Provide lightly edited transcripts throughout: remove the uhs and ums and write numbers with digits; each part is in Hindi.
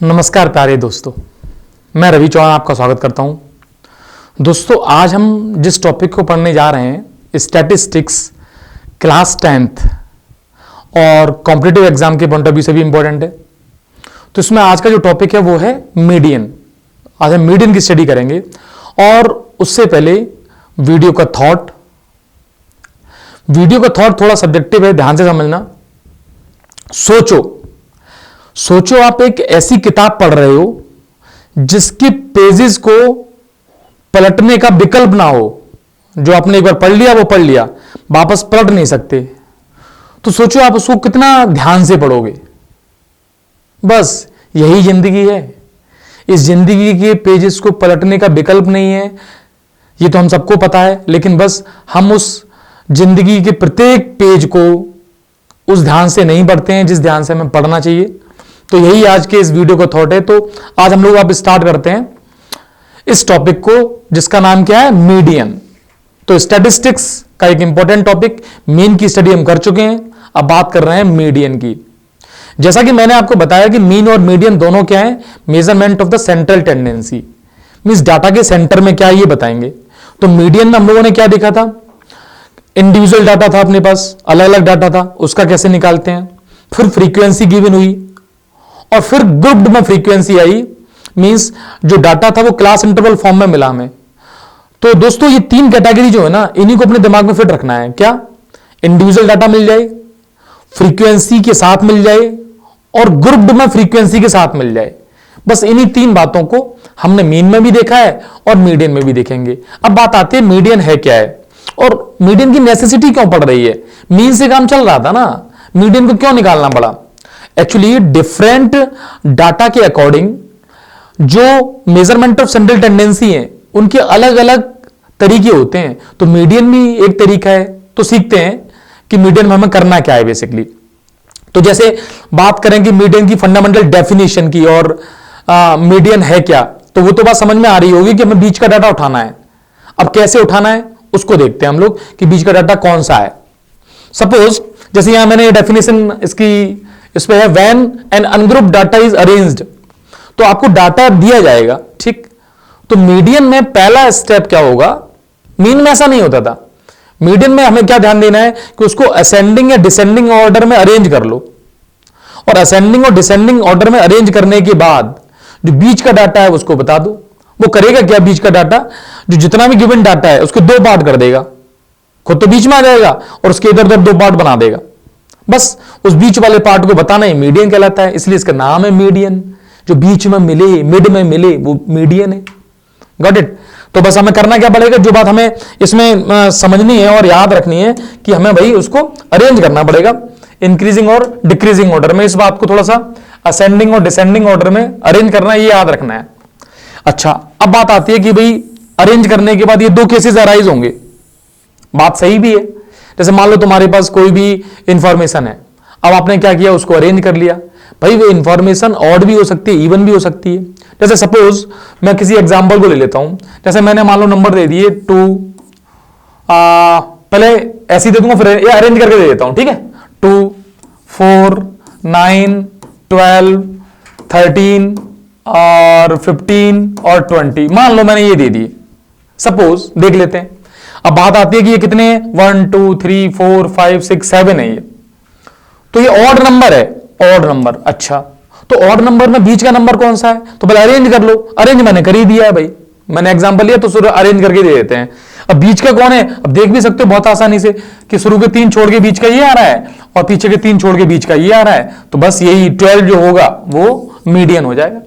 नमस्कार प्यारे दोस्तों, मैं रवि चौहान आपका स्वागत करता हूं। दोस्तों, आज हम जिस टॉपिक को पढ़ने जा रहे हैं स्टैटिस्टिक्स क्लास 10th और कॉम्पिटिटिव एग्जाम के पॉइंट ऑफ व्यू से भी इंपॉर्टेंट है। तो इसमें आज का जो टॉपिक है वो है मीडियन। आज हम मीडियन की स्टडी करेंगे और उससे पहले वीडियो का थॉट थोड़ा सब्जेक्टिव है, ध्यान से समझना। सोचो आप एक ऐसी किताब पढ़ रहे हो जिसके पेजेस को पलटने का विकल्प ना हो। जो आपने एक बार पढ़ लिया वो पढ़ लिया, वापस पलट नहीं सकते। तो सोचो आप उसको कितना ध्यान से पढ़ोगे। बस यही जिंदगी है। इस जिंदगी के पेजेस को पलटने का विकल्प नहीं है, ये तो हम सबको पता है। लेकिन बस हम उस जिंदगी के प्रत्येक पेज को उस ध्यान से नहीं पढ़ते हैं जिस ध्यान से हमें पढ़ना चाहिए। तो यही आज के इस वीडियो का थॉट है। तो आज हम लोग अब स्टार्ट करते हैं इस टॉपिक को, जिसका नाम क्या है, मीडियन। तो स्टैटिस्टिक्स का एक इंपॉर्टेंट टॉपिक, मीन की स्टडी हम कर चुके हैं, अब बात कर रहे हैं मीडियन की। जैसा कि मैंने आपको बताया कि मीन और मीडियन दोनों क्या है, measurement of the central tendency, means data के सेंटर में क्या है ये बताएंगे। तो मीडियन में हम लोगों ने क्या देखा था, इंडिविजुअल डाटा था अपने पास, अलग अलग डाटा था, उसका कैसे निकालते हैं। फिर फ्रीक्वेंसी गिवन हुई और फिर ग्रुप्ड में फ्रीक्वेंसी आई, मींस जो डाटा था वो क्लास इंटरवल फॉर्म में मिला हमें। तो दोस्तों ये तीन कैटेगरी जो है ना, इन्हीं को अपने दिमाग में फिट रखना है। क्या, इंडिविजुअल डाटा मिल जाए, फ्रीक्वेंसी के साथ मिल जाए और ग्रुप्ड में फ्रीक्वेंसी के साथ मिल जाए। बस इन्हीं तीन बातों को हमने मीन में भी देखा है और मीडियन में भी देखेंगे। अब बात आती है मीडियन है क्या है और मीडियन की नेसेसिटी क्यों पड़ रही है। मीन से काम चल रहा था ना, मीडियन को क्यों निकालना पड़ा। एक्चुअली डिफरेंट डाटा के अकॉर्डिंग जो मेजरमेंट ऑफ सेंट्रल टेंडेंसी है उनके अलग अलग तरीके होते हैं। तो मीडियन भी एक तरीका है। तो सीखते हैं कि मीडियन में हमें करना क्या है बेसिकली। तो जैसे बात करें कि मीडियन की फंडामेंटल डेफिनेशन की और मीडियन है क्या, तो वो तो बात समझ में आ रही होगी कि हमें बीच का डाटा उठाना है। अब कैसे उठाना है उसको देखते हैं हम लोग कि बीच का डाटा कौन सा है। सपोज जैसे यहां मैंने डेफिनेशन इस पे है, when an ungroup data is arranged. तो आपको डाटा दिया जाएगा, ठीक। तो मीडियन में पहला स्टेप क्या होगा, मीन में ऐसा नहीं होता था। मीडियन में हमें क्या ध्यान देना है कि उसको असेंडिंग या डिसेंडिंग ऑर्डर में अरेंज कर लो। और असेंडिंग और डिसेंडिंग ऑर्डर में अरेंज करने के बाद जो बीच का डाटा है उसको बता दो। वो करेगा क्या, बीच का डाटा जो जितना भी गिवन डाटा है उसके दो पार्ट कर देगा, खुद तो बीच में आ जाएगा और उसके इधर उधर दो पार्ट बना देगा। बस उस बीच वाले पार्ट को बताना ही मीडियन कहलाता है, इसलिए इसका नाम है मीडियन। जो बीच में मिले, मिड में मिले, वो मीडियन है। Got it. तो बस हमें करना क्या पड़ेगा, जो बात हमें इसमें समझनी है और याद रखनी है कि हमें भाई उसको अरेंज करना पड़ेगा इंक्रीजिंग और डिक्रीजिंग ऑर्डर में। इस बात को थोड़ा सा असेंडिंग और डिसेंडिंग ऑर्डर में अरेंज करना, ये याद रखना है। अच्छा, अब बात आती है कि भाई अरेंज करने के बाद ये दो केसेस अराइज होंगे। बात सही भी है। जैसे मान लो तुम्हारे पास कोई भी इंफॉर्मेशन है, अब आपने क्या किया, उसको अरेंज कर लिया। भाई वो इंफॉर्मेशन ऑड भी हो सकती है, इवन भी हो सकती है। जैसे सपोज मैं किसी एग्जांपल को ले लेता हूं। जैसे मैंने मान लो नंबर दे दिए 2, पहले ऐसे ही दे दूंगा, फिर ये अरेंज करके दे देता हूं, ठीक है। 2, 4, 9, 12, 13 और 15 और 20, मान लो मैंने ये दे दिए। सपोज देख लेते हैं। अब बात आती है कि ये कितने हैं, 1, 2, 3, 4, 5, 6, 7 है ये। तो ये ऑड नंबर है, ऑड नंबर। अच्छा, तो ऑड नंबर में बीच का नंबर कौन सा है, तो पहले अरेंज कर लो। अरेंज मैंने कर ही दिया है भाई, मैंने एग्जांपल लिया तो शुरू अरेंज करके दे देते हैं। अब बीच का कौन है, अब देख भी सकते हो बहुत आसानी से कि शुरू के 3 छोड़ के बीच का ये आ रहा है और पीछे के 3 छोड़ के बीच का ये आ रहा है। तो बस यही 12 जो होगा वो मीडियन हो जाएगा।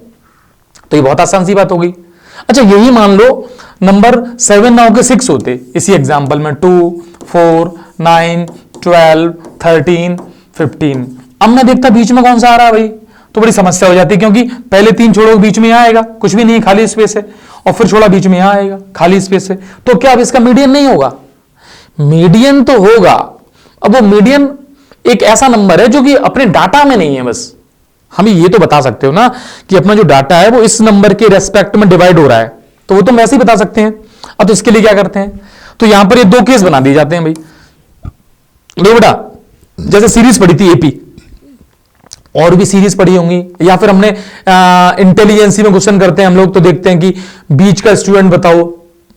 तो ये बहुत आसान सी बात होगी। अच्छा, यही मान लो नंबर 7 ना होकर 6 होते इसी एग्जांपल में, 2, 4, 9, 12, 13, 15। अब मैं देखता बीच में कौन सा आ रहा है भाई, तो बड़ी समस्या हो जाती है, क्योंकि पहले 3 छोड़ो बीच में आएगा, कुछ भी नहीं, खाली स्पेस है, और फिर छोड़ा बीच में आएगा, खाली स्पेस है। तो क्या अब इसका मीडियन नहीं होगा? मीडियन तो होगा। अब वो मीडियन एक ऐसा नंबर है जो कि अपने डाटा में नहीं है। बस हम ये तो बता सकते हो ना कि अपना जो डाटा है वो इस नंबर के रेस्पेक्ट में डिवाइड हो रहा है, तो वो तो हम ऐसे ही बता सकते हैं। अब तो इसके लिए क्या करते हैं, तो यहां पर ये 2 केस बना दिए जाते हैं भाई। देखो बेटा, जैसे सीरीज पड़ी थी एपी, और भी सीरीज पढ़ी होंगी, या फिर हमने इंटेलिजेंसी में क्वेश्चन करते हैं हम लोग, तो देखते हैं कि बीच का स्टूडेंट बताओ,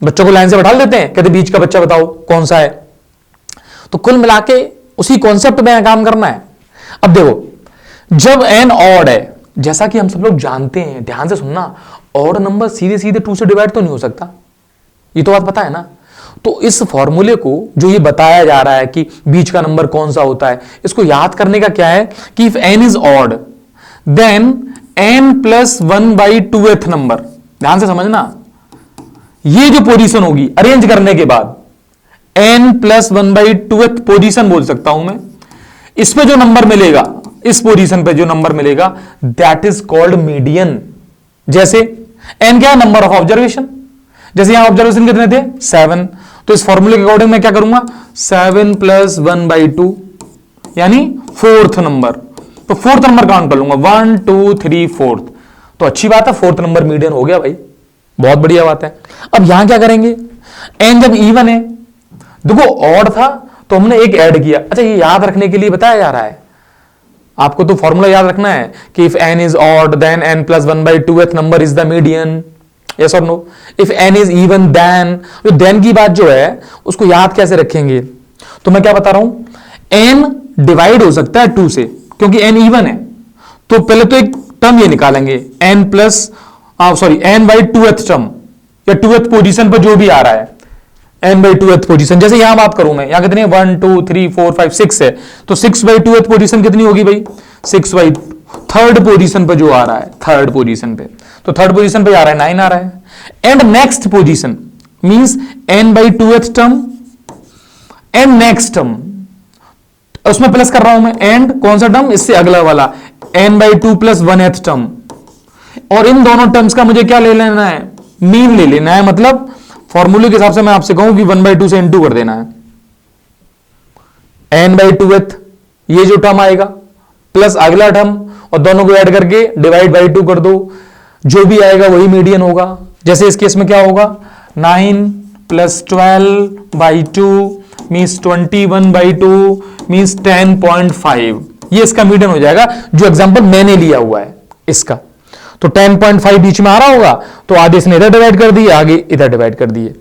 बच्चों को लाइन से बैठा देते हैं, कहते बीच का बच्चा बताओ कौन सा है। तो कुल मिला के उसी कॉन्सेप्ट में काम करना है। अब देखो, जब n ऑड है, जैसा कि हम सब लोग जानते हैं, ध्यान से सुनना, ऑड नंबर सीधे सीधे 2 से डिवाइड तो नहीं हो सकता, ये तो बात पता है ना। तो इस फॉर्मूले को जो ये बताया जा रहा है कि बीच का नंबर कौन सा होता है, इसको याद करने का क्या है कि if n is odd then n plus 1/2th number, ध्यान से समझना, ये जो पोजीशन होगी अरेंज करने के बाद n प्लस 1/2th पोजीशन बोल सकता हूं मैं, इस पे जो नंबर मिलेगा, इस पोजीशन पे जो नंबर मिलेगा, दैट इज कॉल्ड मीडियन। जैसे n क्या है, नंबर ऑफ ऑब्जर्वेशन, जैसे यहां ऑब्जर्वेशन कितने थे 7, तो इस फॉर्मूले के अकॉर्डिंग मैं क्या करूंगा 7 प्लस 1/2 यानी 4th नंबर, तो 4th नंबर काउंट कर लूंगा 1 2 3 4th, तो अच्छी बात है 4th नंबर मीडियन हो गया भाई, बहुत बढ़िया बात है। अब यहां क्या करेंगे, n जब इवन है, देखो ऑड था तो हमने एक ऐड किया। अच्छा, ये याद रखने के लिए बताया जा रहा है आपको, तो फॉर्मूला याद रखना है कि if n is odd then n plus 1/2th number is the median, yes और no. If n is even then, तो देन की बात जो है उसको याद कैसे रखेंगे, तो मैं क्या बता रहा हूं, n डिवाइड हो सकता है 2 से, क्योंकि n इवन है, तो पहले तो एक टर्म ये निकालेंगे n प्लस n/2th टर्म, या 2th पोजीशन पर जो भी आ रहा है n/2th पोजीशन। जैसे यहां बात करूं मैं, यहां कितने 1 2 3 4 5 6 है, तो 6/2th पोजीशन कितनी होगी भाई 6/3rd पोजीशन पे जो आ रहा है, 3rd पोजीशन पे, तो 3rd पोजीशन पे आ रहा है 9 आ रहा है। And next position means n/2th term and next term, उसमें प्लस कर रहा हूं मैं, एंड कौन सा टर्म, इससे अगला वाला n/2 प्लस 1th टर्म, और इन दोनों टर्म्स का मुझे क्या ले लेना है, मीन ले लेना है। मतलब फॉर्मूले के हिसाब से मैं आपसे कहूं कि 1/2 से इनटू कर देना है, n/2th ये जो टर्म आएगा प्लस अगला टर्म, और दोनों को ऐड करके डिवाइड बाई 2 कर दो, जो भी आएगा वही मीडियन होगा। जैसे इस केस में क्या होगा 9 प्लस 12/2 मीन्स 21/2 मीन्स 10.5, ये इसका मीडियन हो जाएगा, जो एग्जांपल मैंने लिया हुआ है इसका। तो 10.5 बीच में आ रहा होगा, तो आगे इसने इधर डिवाइड कर दिए, आगे इधर डिवाइड कर दिए।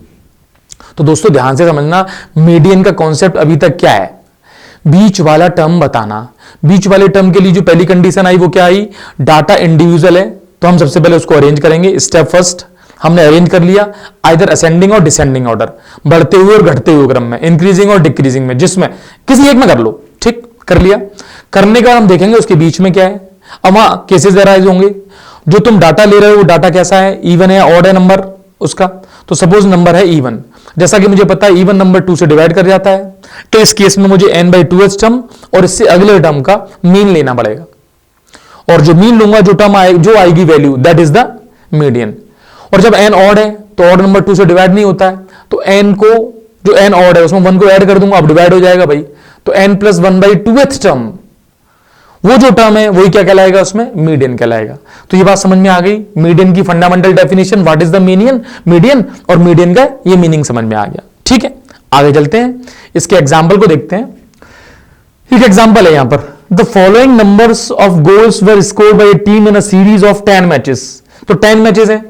तो दोस्तों ध्यान से समझना, मीडियन का कॉन्सेप्ट अभी तक क्या है, बीच वाला टर्म बताना। बीच वाले टर्म के लिए जो पहली कंडीशन आई वो क्या आई, डाटा इंडिविजुअल है, तो हम सबसे पहले उसको अरेंज करेंगे। स्टेप फर्स्ट हमने अरेंज कर लिया, आइदर असेंडिंग और डिसेंडिंग ऑर्डर, बढ़ते हुए और घटते हुए क्रम में, इंक्रीजिंग और डिक्रीजिंग में, जिसमें किसी एक में कर लो, ठीक कर लिया। करने के बाद हम देखेंगे उसके बीच में क्या है। अब वहां केसेस अराइज होंगे, जो तुम डाटा ले रहे हो वो डाटा कैसा है, इवन है ऑड है नंबर उसका, तो सपोज नंबर है इवन, जैसा कि मुझे पता है इवन नंबर 2 से डिवाइड कर जाता है, तो इस केस में मुझे n/2th टर्म और इससे अगले टर्म का मीन लेना पड़ेगा, और जो मीन लूंगा, जो टर्म जो आएगी value, that is the median. और जब n ऑड है तो ऑड नंबर 2 से डिवाइड नहीं होता है, तो n को, जो n ऑड है उसमें 1 को ऐड कर दूंगा, अब डिवाइड हो जाएगा भाई, तो n प्लस 1/2th टर्म, वो जो टर्म है वही क्या कहलाएगा, उसमें मीडियन कहलाएगा। तो ये बात समझ में आ गई, मीडियन की fundamental definition, what is the median, और मीडियन का ये मीनिंग समझ में आ गया। ठीक है, आगे चलते हैं, इसके एग्जाम्पल को देखते हैं। एक एग्जाम्पल है यहां पर, the following numbers of goals were scored by a team in a series of 10 matches. तो 10 मैचेस है।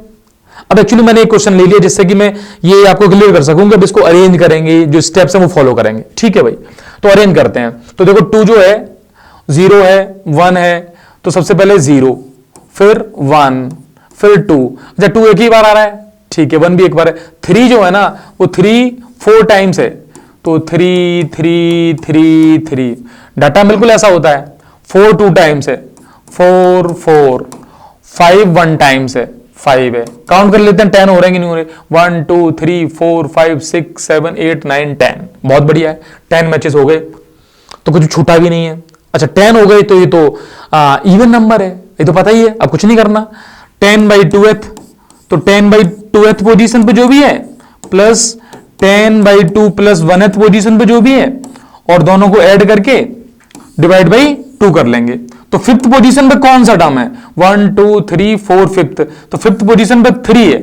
अब एक्चुअली मैंने एक क्वेश्चन ले लिया जिससे कि मैं ये आपको क्लियर कर सकूंगा, अब इसको अरेंज करेंगे, जो स्टेप्स है वो फॉलो करेंगे। ठीक है भाई, तो अरेंज करते हैं। तो देखो 2 जो है 0 है, 1 है, तो सबसे पहले 0, फिर 1, फिर 2। अच्छा 2 एक ही बार आ रहा है, ठीक है, 1 भी एक बार है। 3 जो है ना वो 3 4 टाइम्स है, तो 3 3 3 3, डाटा बिल्कुल ऐसा होता है। 4 2 टाइम्स है, 4 4, 5 1 टाइम्स है, 5 है। काउंट कर लेते हैं 10 हो रहे हैं कि नहीं हो रहे, 1 2 3 4 5 6 7 8 9 10, बहुत बढ़िया है, 10 मैचेस हो गए, तो कुछ छूटा भी नहीं है। अच्छा 10 हो गए, तो ये तो इवन नंबर है, ये तो पता ही है, अब कुछ नहीं करना। 10/2th, तो 10/2th पोजीशन पे जो भी है, प्लस 10/2 प्लस 1th पोजीशन पे जो भी है, और दोनों को ऐड करके डिवाइड बाई 2 कर लेंगे। तो 5th पोजीशन पे कौन सा टर्म है, 1 2 3 4 5th, तो 5th पोजीशन पे 3 है,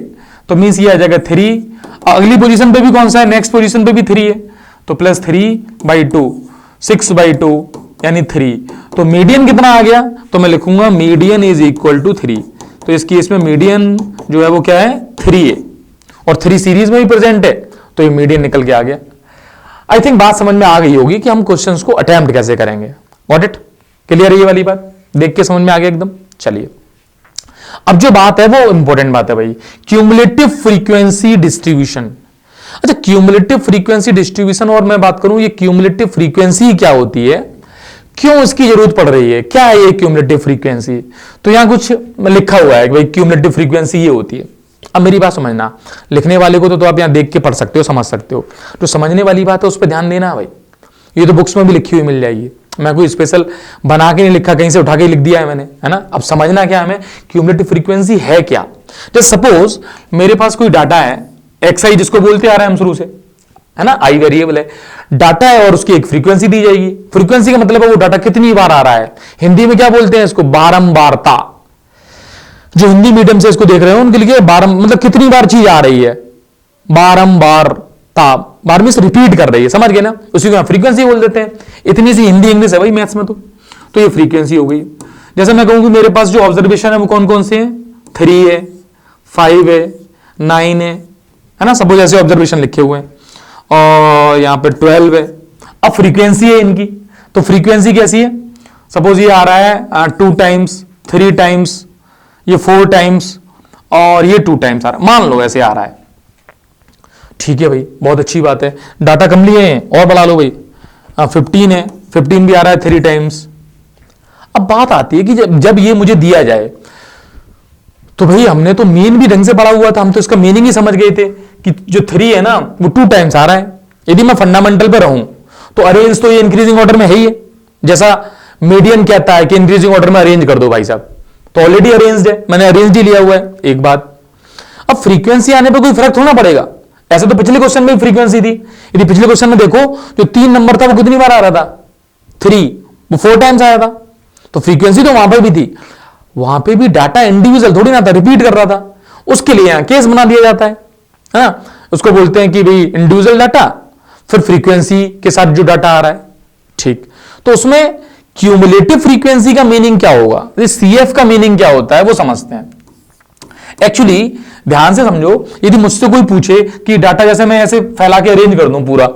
तो मीन्स ये आ जाएगा 3। अगली पोजीशन पे भी कौन सा है, नेक्स्ट पोजीशन पे भी 3 है, तो प्लस 3/2, 6/2, यानी 3, तो मीडियन कितना आ गया, तो मैं लिखूंगा मीडियन इज इक्वल टू 3। तो इस केस में मीडियन जो है वो क्या है, 3 है, और 3 सीरीज में भी प्रेजेंट है, तो ये मीडियन निकल के आ गया। आई थिंक बात समझ में आ गई होगी कि हम क्वेश्चंस को अटेम्प्ट कैसे करेंगे। Got it? क्लियर है ये वाली बात? देख के समझ में आ गया एकदम। चलिए अब जो बात है वो इंपॉर्टेंट बात है भाई, क्यूमुलेटिव फ्रीक्वेंसी डिस्ट्रीब्यूशन। अच्छा, क्यूमुलेटिव फ्रीक्वेंसी डिस्ट्रीब्यूशन, और मैं बात करूं ये क्यूमुलेटिव फ्रीक्वेंसी क्या होती है, क्यों इसकी जरूरत पड़ रही है, क्या है ये क्यूमुलेटिव फ्रीक्वेंसी। तो यहां कुछ लिखा हुआ है कि भाई क्यूमुलेटिव फ्रीक्वेंसी ये होती है। अब मेरी बात समझना, लिखने वाले को तो आप यहां देख के पढ़ सकते हो, समझ सकते हो, तो समझने वाली बात है उस पर ध्यान देना भाई। ये तो बुक्स में भी लिखी हुई मिल जाएगी, मैं कोई स्पेशल बना के नहीं लिखा, कहीं से उठा के लिख दिया है मैंने, है ना। अब समझना क्या हमें, क्यूमुलेटिव फ्रीक्वेंसी है क्या। जैसे सपोज मेरे पास कोई डाटा है एक्स आई, जिसको बोलते आ रहे हैं हम शुरू से, है ना, आई वेरिएबल है, डाटा है और उसकी एक फ्रीक्वेंसी दी जाएगी। फ्रीक्वेंसी का मतलब है वो डाटा कितनी बार आ रहा है, हिंदी में क्या बोलते हैं इसको, बारंबारता। जो हिंदी मीडियम से इसको देख रहे हो उनके लिए मतलब कितनी बार चीज आ रही है, बारंबारता, बार में से रिपीट कर रही है, समझ गए ना, उसी को फ्रीक्वेंसी बोल देते हैं। इतनी सी हिंदी इंग्लिश है भाई मैथ्स में, तो ये फ्रीक्वेंसी हो गई। जैसे मैं कहूं कि मेरे पास जो ऑब्जर्वेशन है वो कौन कौन से हैं, 3 है, 5 है, 9 है ना, सपोज ऐसे ऑब्जर्वेशन लिखे हुए हैं, और यहां पे 12 है। अब फ्रीक्वेंसी है इनकी, तो फ्रीक्वेंसी कैसी है, सपोज ये आ रहा है 2 टाइम्स, 3 टाइम्स, ये 4 टाइम्स, और ये 2 टाइम्स आ रहा है, मान लो ऐसे आ रहा है। ठीक है भाई, बहुत अच्छी बात है, डाटा कम लिए हैं और बढ़ा लो भाई, 15 है, 15 भी आ रहा है 3 टाइम्स। अब बात आती है कि जब ये मुझे दिया जाए, तो भाई हमने तो मीन भी ढंग से पढ़ा हुआ था, हम तो इसका मीनिंग ही समझ गए थे कि जो 3 है ना वो 2 टाइम्स आ रहा है। यदि मैं फंडामेंटल पे रहूं तो अरेंज तो ये इंक्रीजिंग ऑर्डर में है ही है, जैसा मीडियन कहता है कि इंक्रीजिंग ऑर्डर में अरेंज कर दो भाई साहब, तो ऑलरेडी अरेंज्ड है, मैंने अरेंज ही लिया हुआ है। एक बात, अब फ्रीक्वेंसी आने पे कोई फर्क थोड़ा पड़ेगा, ऐसे तो पिछले क्वेश्चन में फ्रीक्वेंसी थी। यदि पिछले क्वेश्चन में देखो जो 3 नंबर था वो कितनी बार आ रहा था, 3, वो 4 टाइम्स आया था, तो फ्रीक्वेंसी तो वहां पर भी थी, वहां पे भी डाटा इंडिविजुअल थोड़ी ना था, रिपीट कर रहा था, उसके लिए यहां केस बना दिया जाता है ना, उसको बोलते हैं कि भाई इंडिविजुअल डाटा फिर फ्रीक्वेंसी के साथ जो डाटा आ रहा है। ठीक, तो उसमें क्यूमुलेटिव फ्रीक्वेंसी का मीनिंग क्या होगा, सीएफ का मीनिंग क्या होता है वो समझते हैं। एक्चुअली ध्यान से समझो, यदि मुझसे कोई पूछे कि डाटा जैसे मैं ऐसे फैला के अरेंज कर दूं पूरा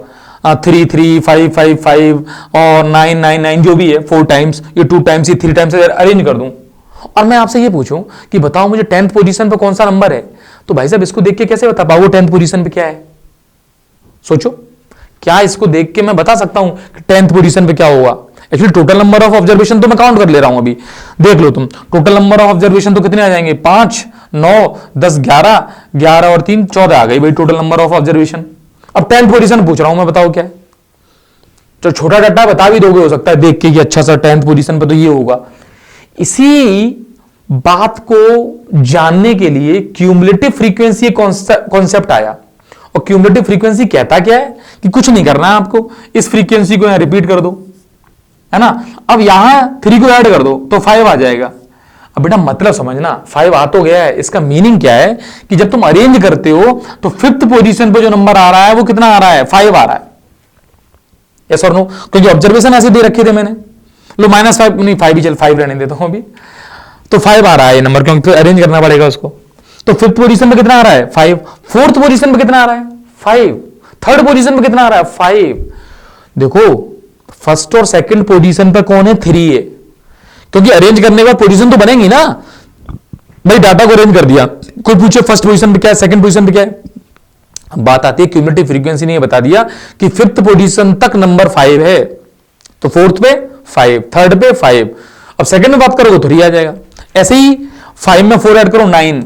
3 3 5 5 5 और 9 9 9 जो भी है 4 टाइम्स, ये 2 टाइम्स, ये 3 टाइम्स अरेंज कर दूं, और मैं आपसे ये पूछूं कि बताओ मुझे 10th पोजीशन पे कौन सा नंबर है, तो भाई साहब इसको देख के कैसे बता पाओगे 10th पोजीशन पे क्या है। सोचो, क्या इसको देख के मैं बता सकता हूं कि 10th पोजीशन पे क्या होगा। Actually total number of observation तो मैं काउंट कर ले रहा हूं, अभी देख लो तुम, टोटल नंबर ऑफ ऑब्जर्वेशन तो कितने आ जाएंगे, 5 9 10 11 11 और 3 14 आ गई भाई टोटल नंबर ऑफ ऑब्जर्वेशन। अब 10th पोजीशन पूछ रहा हूं मैं, बताओ क्या है। तो छोटा डाटा बता भी दोगे हो सकता है देख के कि अच्छा सर 10th पोजीशन पे तो ये होगा। इसी बात को जानने के लिए क्यूमुलेटिव फ्रीक्वेंसी कॉन्सेप्ट आया, और क्यूमुलेटिव फ्रीक्वेंसी कहता क्या है कि कुछ नहीं करना है आपको, इस फ्रीक्वेंसी को यहां रिपीट कर दो, है ना। अब यहां 3 को ऐड कर दो तो 5 आ जाएगा। अब बेटा मतलब समझना, 5 आ तो गया है, इसका मीनिंग क्या है कि जब तुम अरेंज करते हो तो 5th पोजीशन पे जो नंबर आ रहा है वो कितना आ रहा है, 5 आ रहा है। यस और नो, क्योंकि ऑब्जर्वेशन ऐसे दे रखे थे मैंने, लो -5 नहीं 5 ही चल, 5 रहने देता हूं अभी, तो 5 आ रहा है ये नंबर, क्योंकि अरेंज करना पड़ेगा उसको। तो 5th पोजीशन पे कितना आ रहा है, 5। 4th पोजीशन पे कितना आ रहा है, 5। 3rd पोजीशन पे कितना आ रहा है, 5। देखो 1st और 2nd पोजीशन पे कौन है, 3 है, क्योंकि अरेंज करने के बाद पोजीशन तो बनेगी ना भाई। डाटा को अरेंज कर दिया, कोई पूछे 1st पोजीशन पे क्या है, 2nd पोजीशन पे क्या है, बात आती है क्यूमुलेटिव फ्रीक्वेंसी ने बता दिया कि 5th पोजीशन तक नंबर 5 है, तो 4th पे 5, 3rd पे 5, अब 2nd में बात करोगे तो 3 आ जाएगा। ऐसे ही 5 में 4 ऐड करो 9,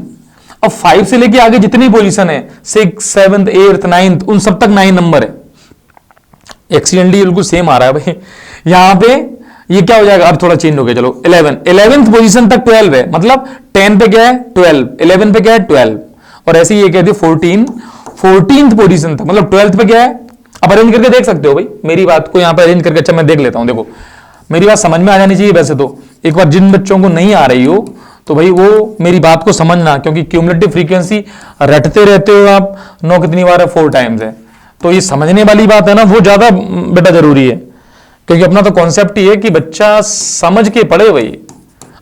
अब 5 से लेके आगे जितनी पोजीशन है 6 7 8 9 उन सब तक 9 नंबर है। एक्सीडेंटली बिल्कुल सेम आ रहा है भाई, यहां पे ये क्या हो जाएगा, अब थोड़ा चेंज हो गया, चलो 11th पोजीशन तक 12 है, मतलब 10 पे क्या है 12, 11 पे क्या है 12, और ऐसे ही ये कहते 14th पोजीशन तक, मतलब 12th पे क्या है। अब अरेंज करके देख सकते हो भाई मेरी बात को, यहां पे अरेंज करके, अच्छा मैं देख लेता हूं, देखो मेरी बात समझ में आ जानी चाहिए वैसे तो। एक बार जिन बच्चों को नहीं आ रही हो तो भाई वो मेरी बात को समझना, क्योंकि क्यूमुलेटिव फ्रीक्वेंसी रटते रहते हो आप, 9 कितनी बार है, 4 टाइम्स है, तो ये समझने वाली बात है ना, वो ज्यादा बेटा जरूरी है। क्योंकि अपना तो कॉन्सेप्ट ही है कि बच्चा समझ के पढ़े भाई।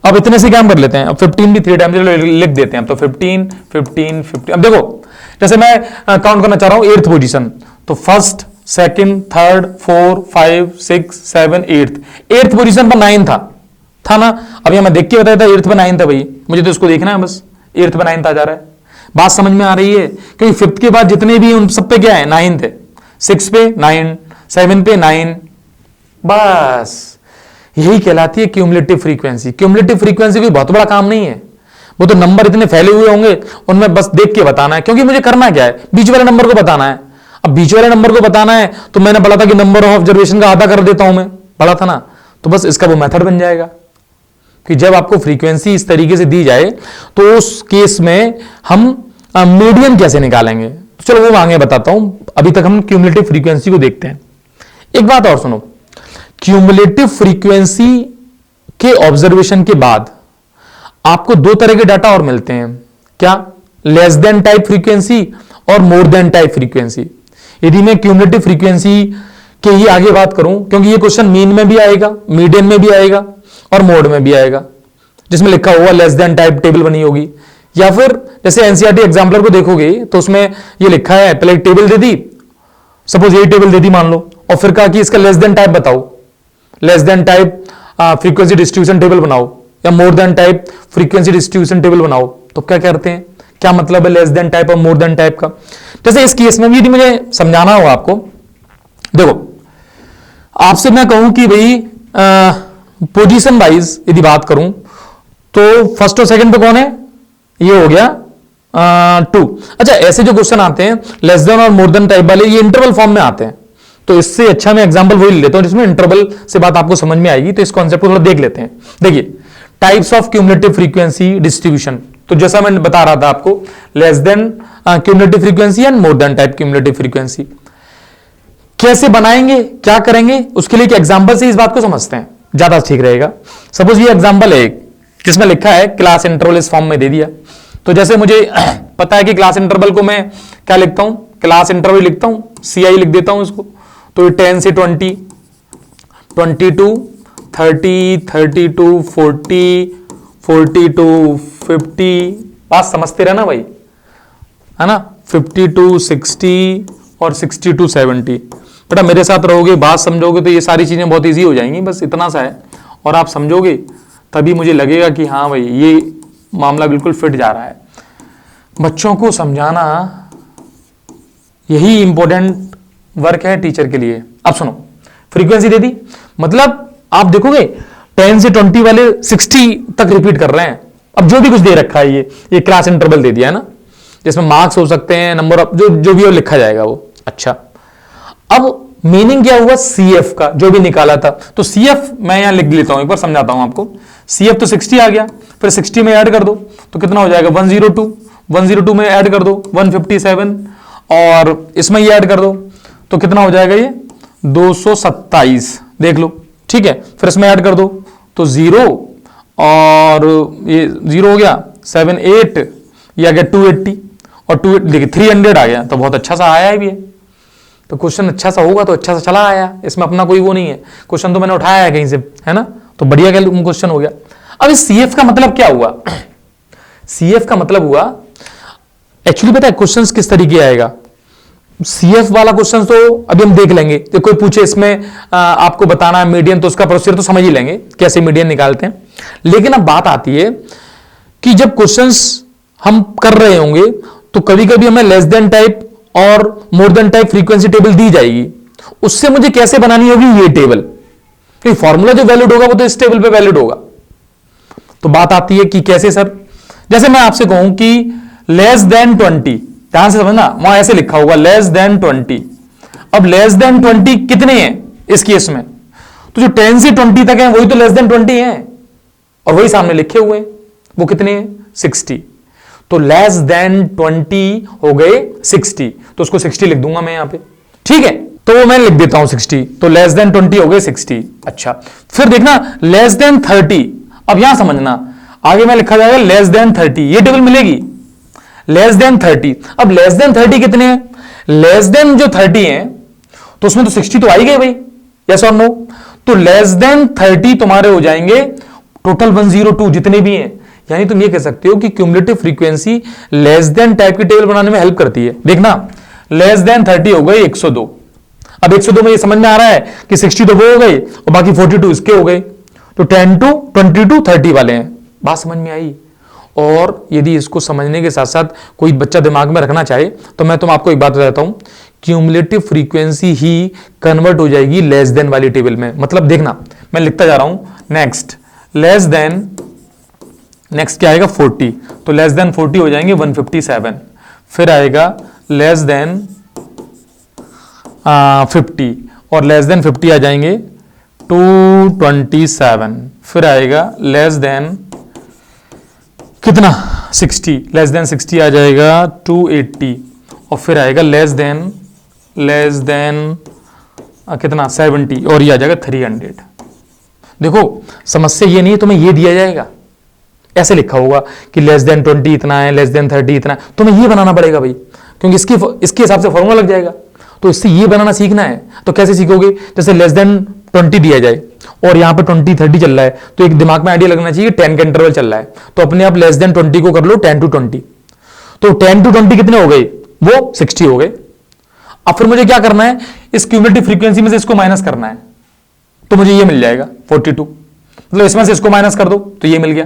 अब इतने से काम कर लेते हैं, अब 15 भी 3 टाइम लिख देते हैं। अब तो 15 15 15। अब देखो जैसे मैं काउंट करना चाह रहा हूं 8th पोजीशन, तो first second third 4 5 6 7 8th position पर 9 था ना। अब यहां मैं देख के बताया था 8th पे 9 था भाई, मुझे तो इसको देखना है बस, 8th पे 9 आ जा रहा है। बात समझ में आ रही है? क्योंकि 5th के बाद जितने भी उन सब पे क्या है 9 थे, 6 पे 9, 7 पे 9, बस यही कहलाती है क्यूमुलेटिव फ्रीक्वेंसी। क्यूमुलेटिव फ्रीक्वेंसी कोई बहुत बड़ा काम नहीं है, वो तो नंबर इतने फैले हुए होंगे, उनमें बस देख के बताना है। क्योंकि मुझे करना क्या है, बीच वाले नंबर को बताना है। अब बीच वाले नंबर को बताना है तो मैंने बोला था कि नंबर ऑफ ऑब्जर्वेशन का आधा कर देता हूं मैं, पढ़ा था ना, तो बस इसका वो मेथड बन जाएगा कि जब आपको फ्रीक्वेंसी इस तरीके से दी जाए तो उस केस में हम मीडियन कैसे निकालेंगे। तो चलो वो आगे बताता हूं, अभी तक हम क्यूमुलेटिव फ्रीक्वेंसी को देखते हैं। एक बात और सुनो, क्यूमुलेटिव फ्रीक्वेंसी के ऑब्जर्वेशन के बाद आपको दो तरह के डाटा और मिलते हैं। क्या? लेस देन टाइप फ्रीक्वेंसी और मोर देन टाइप फ्रीक्वेंसी। यदि मैं क्यूमुलेटिव फ्रीक्वेंसी के ही आगे बात करूं, क्योंकि ये क्वेश्चन मीन में भी आएगा, मीडियन में भी आएगा और मोड में भी आएगा, जिसमें लिखा होगा लेस देन टाइप टेबल बनी होगी। या फिर जैसे एनसीईआरटी एग्जाम्पलर को देखोगे तो उसमें ये लिखा है, पहले एक टेबल दे दी, सपोज यही टेबल दे दी मान लो, और फिर कहा कि इसका लेस देन टाइप बताओ, less than type frequency distribution table बनाओ या मोर than type frequency distribution table बनाओ। तो क्या करते हैं, क्या मतलब है लेस देन टाइप और मोर देन टाइप का। जैसे इस केस में भी यदि मुझे समझाना हो आपको, देखो आपसे मैं कहूं कि भाई पोजीशन वाइज यदि बात करूं तो फर्स्ट और सेकंड पे कौन है, ये हो गया 2। अच्छा, ऐसे जो क्वेश्चन आते हैं लेस देन और मोर देन टाइप वाले, ये इंटरवल फॉर्म में आते हैं, तो इससे अच्छा मैं एग्जांपल वही लेता हूं जिसमें इंटरवल से बात आपको समझ में आएगी। तो इस कॉन्सेप्ट को थोड़ा देख लेते हैं। देखिए, types of cumulative frequency distribution, तो जैसा मैं बता रहा था आपको, less than cumulative frequency and more than type cumulative frequency कैसे बनाएंगे, क्या करेंगे, उसके लिए एक एग्जांपल से इस बात को समझते हैं, ज्यादा ठीक रहेगा। सपोज ये एग्जांपल है एक, जिसमें लिखा है क्लास इंटरवल इस फॉर्म में दे दिया। तो जैसे मुझे पता है कि क्लास इंटरवल को मैं क्या लिखता हूं, क्लास इंटरवल लिखता हूं, CI लिख देता हूं इसको। तो 10 से 20, 22, 30, 32, 40, 42, 50, बात समझते रहना भाई, है ना, 52, 60 और 62, 70। बेटा मेरे साथ रहोगे, बात समझोगे तो ये सारी चीजें बहुत इजी हो जाएंगी, बस इतना सा है, और आप समझोगे तभी मुझे लगेगा कि हाँ भाई ये मामला बिल्कुल फिट जा रहा है। बच्चों को समझाना यही इंपॉर्टेंट वर्क है टीचर के लिए। अब सुनो, फ्रीक्वेंसी दे दी, मतलब आप देखोगे 10 से 20 वाले 60 तक रिपीट कर रहे हैं। अब जो भी कुछ दे रखा है, ये क्लास इंटरवल दे दिया है ना, जिसमें मार्क्स हो सकते हैं, नंबर ऑफ जो भी लिखा जाएगा वो। अच्छा, अब मीनिंग क्या हुआ CF का, जो भी निकाला था। तो CF मैं यहां लिख लेता हूं, एक बार समझाता हूं आपको। CF तो 60 आ गया, फिर 60 में ऐड कर दो तो कितना हो जाएगा 102, 102 में ऐड कर दो 157, और इसमें ये ऐड कर दो तो कितना हो जाएगा ये 227, देख लो, ठीक है। फिर इसमें ऐड कर दो तो 0, और ये 0 हो गया, 7 8, ये आ गया 280, और 2 देखिए 300 आ गया, तो बहुत अच्छा सा आया है भी है। तो क्वेश्चन अच्छा सा होगा तो अच्छा सा चला आया, इसमें अपना कोई वो नहीं है, क्वेश्चन तो मैंने उठाया है कहीं से, है ना, तो बढ़िया क्वेश्चन हो गया। अब इस CF का मतलब क्या हुआ, CF का मतलब हुआ, एक्चुअली पता है क्वेश्चंस किस तरीके आएगा। CF वाला क्वेश्चन तो अभी हम देख लेंगे, तो कोई पूछे इसमें आपको बताना है मीडियन, तो उसका प्रोसीजर तो समझ ही लेंगे कैसे मीडियन निकालते हैं। लेकिन अब बात आती है कि जब क्वेश्चंस हम कर रहे होंगे तो कभी कभी हमें लेस देन टाइप और more than type frequency table दी जाएगी, उससे मुझे कैसे बनानी होगी ये टेबल, क्योंकि फॉर्मूला जो वैलिड होगा वो तो इस टेबल पे वैलिड होगा। तो बात आती है कि कैसे सर, जैसे मैं आपसे कहूं कि लेस देन 20, ध्यान से समझना, वहां ऐसे लिखा होगा लेस देन 20। अब लेस देन 20 कितने हैं इस केस में, तो जो 10 से 20 तक है वही तो लेस देन 20 है, और वही सामने लिखे हुए हैं, वो कितने हैं 60। तो लेस देन 20 हो गए 60, तो उसको 60 लिख दूंगा मैं यहां पे, ठीक है। तो मैं लिख देता हूं 60, तो लेस देन 20 हो गए 60। अच्छा, फिर देखना लेस देन 30, अब यहां समझना, आगे में लिखा जाएगा लेस देन 30, ये टेबल मिलेगी लेस देन 30। अब लेस देन 30 कितने हैं, लेस देन जो 30 है तो उसमें तो 60 तो आ ही गए भाई, यस और नो। तो लेस देन 30 तुम्हारे हो जाएंगे टोटल 102 जितने भी हैं। यानी तुम ये कह सकते हो कि cumulative frequency less than type की टेबल बनाने में हेल्प करती है। देखना, लेस देन 30 हो गए 102। अब 102 में ये समझ में आ रहा है कि 60 तो वो हो गए और बाकी 42 इसके हो गए, तो 10 to 20 to 30 वाले हैं। बात समझ में आई? और यदि इसको समझने के साथ साथ कोई बच्चा दिमाग में रखना चाहे तो मैं आपको एक बात बताता हूं, क्यूमुलेटिव फ्रीक्वेंसी ही कन्वर्ट हो जाएगी लेस देन वाली टेबल में। मतलब देखना, मैं लिखता जा रहा हूं, नेक्स्ट लेस देन, नेक्स्ट क्या आएगा 40, तो लेस देन 40 हो जाएंगे 157, फिर आएगा लेस देन 50 और लेस देन 50 आ जाएंगे 227, फिर आएगा लेस देन कितना 60, लेस देन 60 आ जाएगा 280 और फिर आएगा लेस देन कितना 70 और ये आ जाएगा 300। देखो समस्या ये नहीं है तुम्हें ये दिया जाएगा, ऐसे लिखा होगा कि लेस देन 20 इतना है, लेस देन 30 इतना है, तुम्हें ये बनाना पड़ेगा भाई, क्योंकि इसके हिसाब से फॉर्मूला लग जाएगा। तो इससे ये बनाना सीखना है। तो कैसे सीखोगे? जैसे लेस देन 20 दिया जाए और यहां पे 20 30 चल रहा है, तो एक दिमाग में आइडिया लगना चाहिए 10 का इंटरवल चल रहा है, तो अपने आप लेस देन 20 को कर लो 10 to 20, तो 10 to 20 कितने हो गए? वो 60 हो गए। अब फिर मुझे क्या करना है, इस क्यूमुलेटिव फ्रीक्वेंसी में से इसको माइनस करना है, तो मुझे ये मिल जाएगा 42। मतलब इसमें से इसको माइनस कर दो तो ये मिल गया,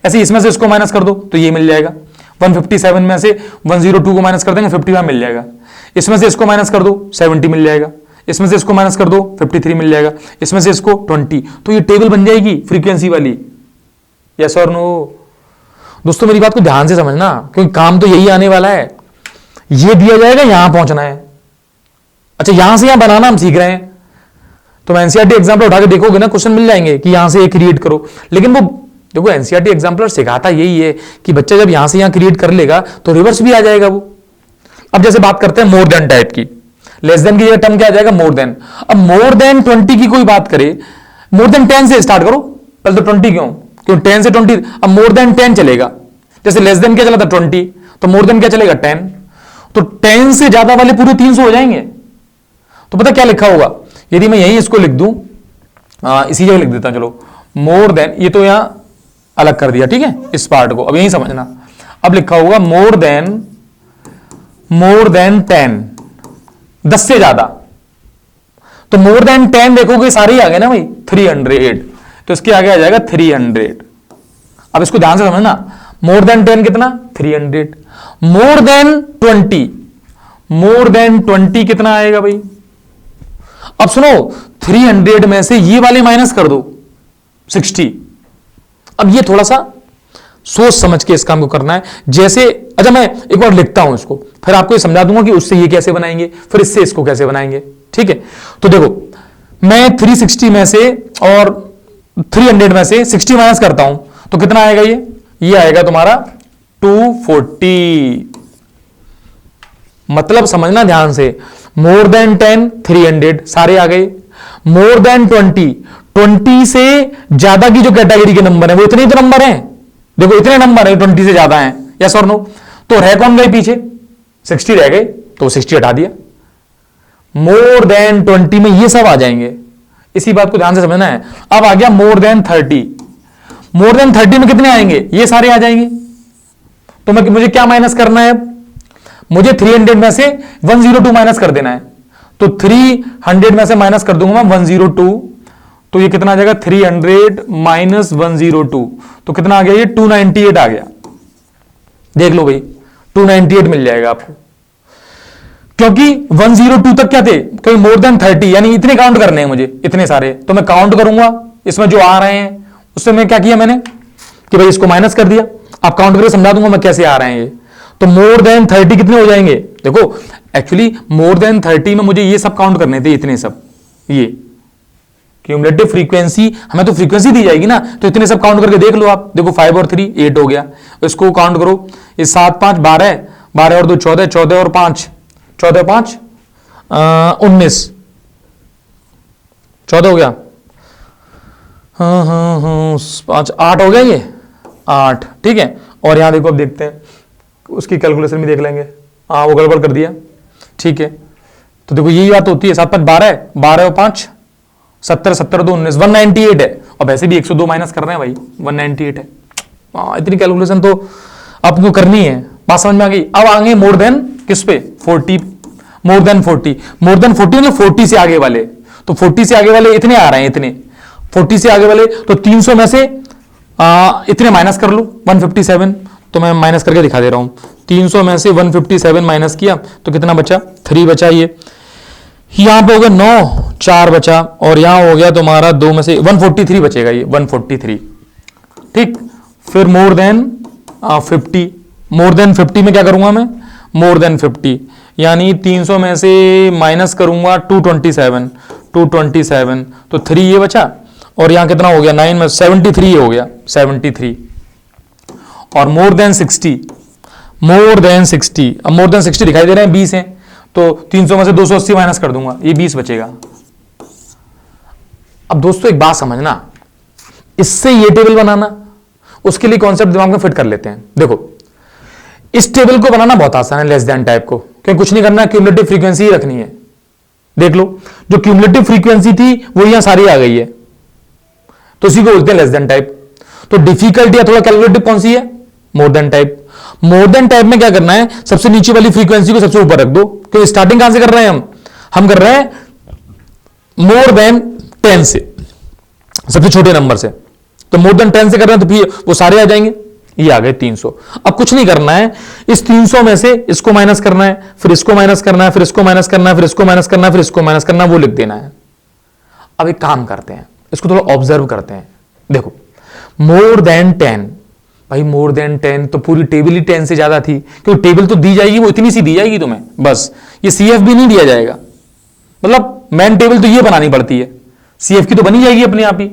ऐसे इसमें से इसको माइनस कर दो तो ये मिल जाएगा। 157 में से 102 को माइनस कर देंगे 51 मिल जाएगा, इसमें से इसको माइनस कर दो 70 मिल जाएगा, इसमें से इसको माइनस कर दो 53 मिल जाएगा, इसमें से इसको 20, तो ये टेबल बन जाएगी फ्रीक्वेंसी वाली। यस और नो? दोस्तों मेरी बात को ध्यान से समझना, क्योंकि काम तो यही आने वाला है। ये दिया जाएगा, यहां पहुंचना है। अच्छा, यहां से यहां बनाना हम सीख रहे हैं, तो एनसीईआरटी एग्जाम्पल उठा के देखोगे ना, क्वेश्चन मिल जाएंगे कि यहां से ये क्रिएट करो। लेकिन वो देखो एनसीईआरटी एग्जाम्पलर सिखाता यही है कि बच्चा जब यहां से यहां क्रिएट कर लेगा तो रिवर्स भी आ जाएगा वो। अब जैसे बात करते हैं मोर देन टाइप की, लेस देन की जगह टर्म क्या आ जाएगा? More than. अब मोर देन 20 की कोई बात करे, मोर देन 10 से स्टार्ट करो, पहले तो 20 क्यों 10 से 20, अब मोर देन 10 चलेगा। जैसे लेस देन क्या चला था 20, तो मोर देन क्या चलेगा 10, तो 10 से ज्यादा वाले पूरे 300 हो जाएंगे। तो पता क्या लिखा होगा, यदि मैं यही इसको लिख दूं, इसी जगह लिख देता हूं, चलो मोर देन, ये तो यहां अलग कर दिया, ठीक है, इस पार्ट को अब यही समझना। अब लिखा होगा मोर देन 10, 10 से ज्यादा, तो मोर देन 10 देखोगे सारे ही आ गए ना भाई, 300, तो इसके आगे आ जाएगा 300। अब इसको ध्यान से समझना, मोर देन 10 कितना 300, मोर देन 20 कितना आएगा भाई? अब सुनो, 300 में से ये वाले माइनस कर दो 60। अब ये थोड़ा सा सोच समझ के इस काम को करना है। जैसे अच्छा मैं एक बार लिखता हूं इसको, फिर आपको ये समझा दूंगा कि उससे ये कैसे बनाएंगे, फिर इससे इसको कैसे बनाएंगे, ठीक है? तो देखो मैं 360 में से और 300 में से 60 माइनस करता हूं तो कितना आएगा? ये आएगा तुम्हारा 240। मतलब समझना ध्यान से, मोर देन 10 300 सारे आ गए, मोर देन 20 से ज्यादा की जो कैटेगरी के नंबर है वो इतने ही तो नंबर हैं। देखो इतने नंबर है 20 से ज्यादा हैं, यस और नो? तो रह कौन गए पीछे? 60 रह गए, तो 60 हटा दिया। मोर देन 20 में ये सब आ जाएंगे, इसी बात को ध्यान से समझना है। अब आ गया मोर देन 30, मोर देन 30 में कितने आएंगे? ये सारे आ जाएंगे। तो मुझे क्या माइनस करना है? मुझे 300 में से 102 माइनस कर देना है, तो 300 में से माइनस कर दूंगा मैं 102, तो ये कितना आ जाएगा? 300 माइनस 102, तो कितना आ गया? ये 298 आ गया। देख लो भाई 298 मिल जाएगा आपको, क्योंकि 102 तक क्या थे? कोई मोर देन 30, यानी इतने काउंट करने हैं मुझे, इतने सारे, तो मैं काउंट करूंगा इसमें जो आ रहे हैं, उससे मैं क्या किया मैंने कि भाई इसको माइनस कर दिया। आप काउंट करके समझा दूंगा मैं कैसे आ रहे हैं ये। तो मोर देन 30 कितने हो जाएंगे? देखो एक्चुअली मोर देन 30 में मुझे ये सब काउंट करने थे, इतने सब, ये क्यूमुलेटिव फ्रीक्वेंसी, हमें तो फ्रीक्वेंसी दी जाएगी ना, तो इतने सब काउंट करके देख लो आप। देखो 5 और 3 8 हो गया, इसको काउंट करो, ये 7 5 12, 12 और 2 14, 14 और 5 14 5 19, 14 हो गया, हाँ 5 8 हो गया, ये 8, ठीक है। और यहां देखो अब देखते हैं, उसकी कैलकुलेशन भी देख लेंगे। हाँ वो गड़बड़ कर दिया, ठीक है। तो देखो यही बात होती है, 7 5 12, 12 और 5 70 70 2 19 198 है, और वैसे भी 102 माइनस कर रहे हैं भाई, 198 है। इतनी कैलकुलेशन तो आपको करनी है। बात समझ में आ गई। अब आगे मोर देन किस पे, 40, मोर देन 40, मोर देन 40 मतलब 40 से आगे वाले, तो 40 से आगे वाले इतने आ रहे हैं, इतने 40 से आगे वाले, तो 300 में से इतने माइनस कर लो, 157, तो मैं माइनस करके दिखा दे रहा हूं। 300 में से 157 माइनस किया तो कितना बचा, 3 बचा। ये यहां पे हो गया 9, 4 बचा, और यहां हो गया तुम्हारा 2 में से 143 बचेगा, ये 143। ठीक, फिर मोर देन 50, मोर देन 50 में क्या करूंगा मैं, मोर देन 50 यानी 300 में से माइनस करूंगा 227, 227 तो 3 ये बचा, और यहां कितना हो गया 9 में 73 हो गया, 73। और मोर देन 60, मोर देन 60, अब मोर देन 60 दिखाई दे रहे हैं 20 हैं, तो 300 में से 280 माइनस कर दूंगा, ये 20 बचेगा। अब दोस्तों एक बात समझना, इससे ये टेबल बनाना, उसके लिए कॉन्सेप्ट दिमाग में फिट कर लेते हैं। देखो इस टेबल को बनाना बहुत आसान है, लेस देन टाइप को, क्योंकि कुछ नहीं करना, क्यूमुलेटिव फ्रीक्वेंसी ही रखनी है। देख लो जो क्यूमुलेटिव फ्रीक्वेंसी थी वो यहां सारी आ गई है, तो इसी को बोलते हैं लेस देन टाइप। तो डिफिकल्टी या थोड़ा कैलकुलेटिव कौन सी है, मोर देन टाइप। मोर देन टाइप में क्या करना है, सबसे नीचे वाली फ्रीक्वेंसी को सबसे ऊपर रख दो, क्योंकि स्टार्टिंग कहां से कर रहे हैं हम कर रहे हैं मोर देन 10 से, सबसे छोटे नंबर से। तो मोर देन 10 से कर रहे हैं तो फिर वो सारे आ जाएंगे, ये आ गए 300। अब कुछ नहीं करना है, इस 300 में से इसको माइनस करना है, फिर इसको माइनस करना है, फिर इसको माइनस करना है, फिर इसको माइनस करना है, फिर इसको माइनस करना है, वो लिख देना है। अब एक काम करते हैं, इसको थोड़ा ऑब्जर्व करते हैं। देखो मोर देन 10, भाई मोर देन 10 तो पूरी टेबल ही 10 से ज्यादा थी, क्योंकि टेबल तो दी जाएगी वो इतनी सी दी जाएगी तुम्हें, बस ये सीएफ भी नहीं दिया जाएगा, मतलब मेन टेबल तो ये बनानी पड़ती है, सीएफ की तो बनी जाएगी अपने आप ही।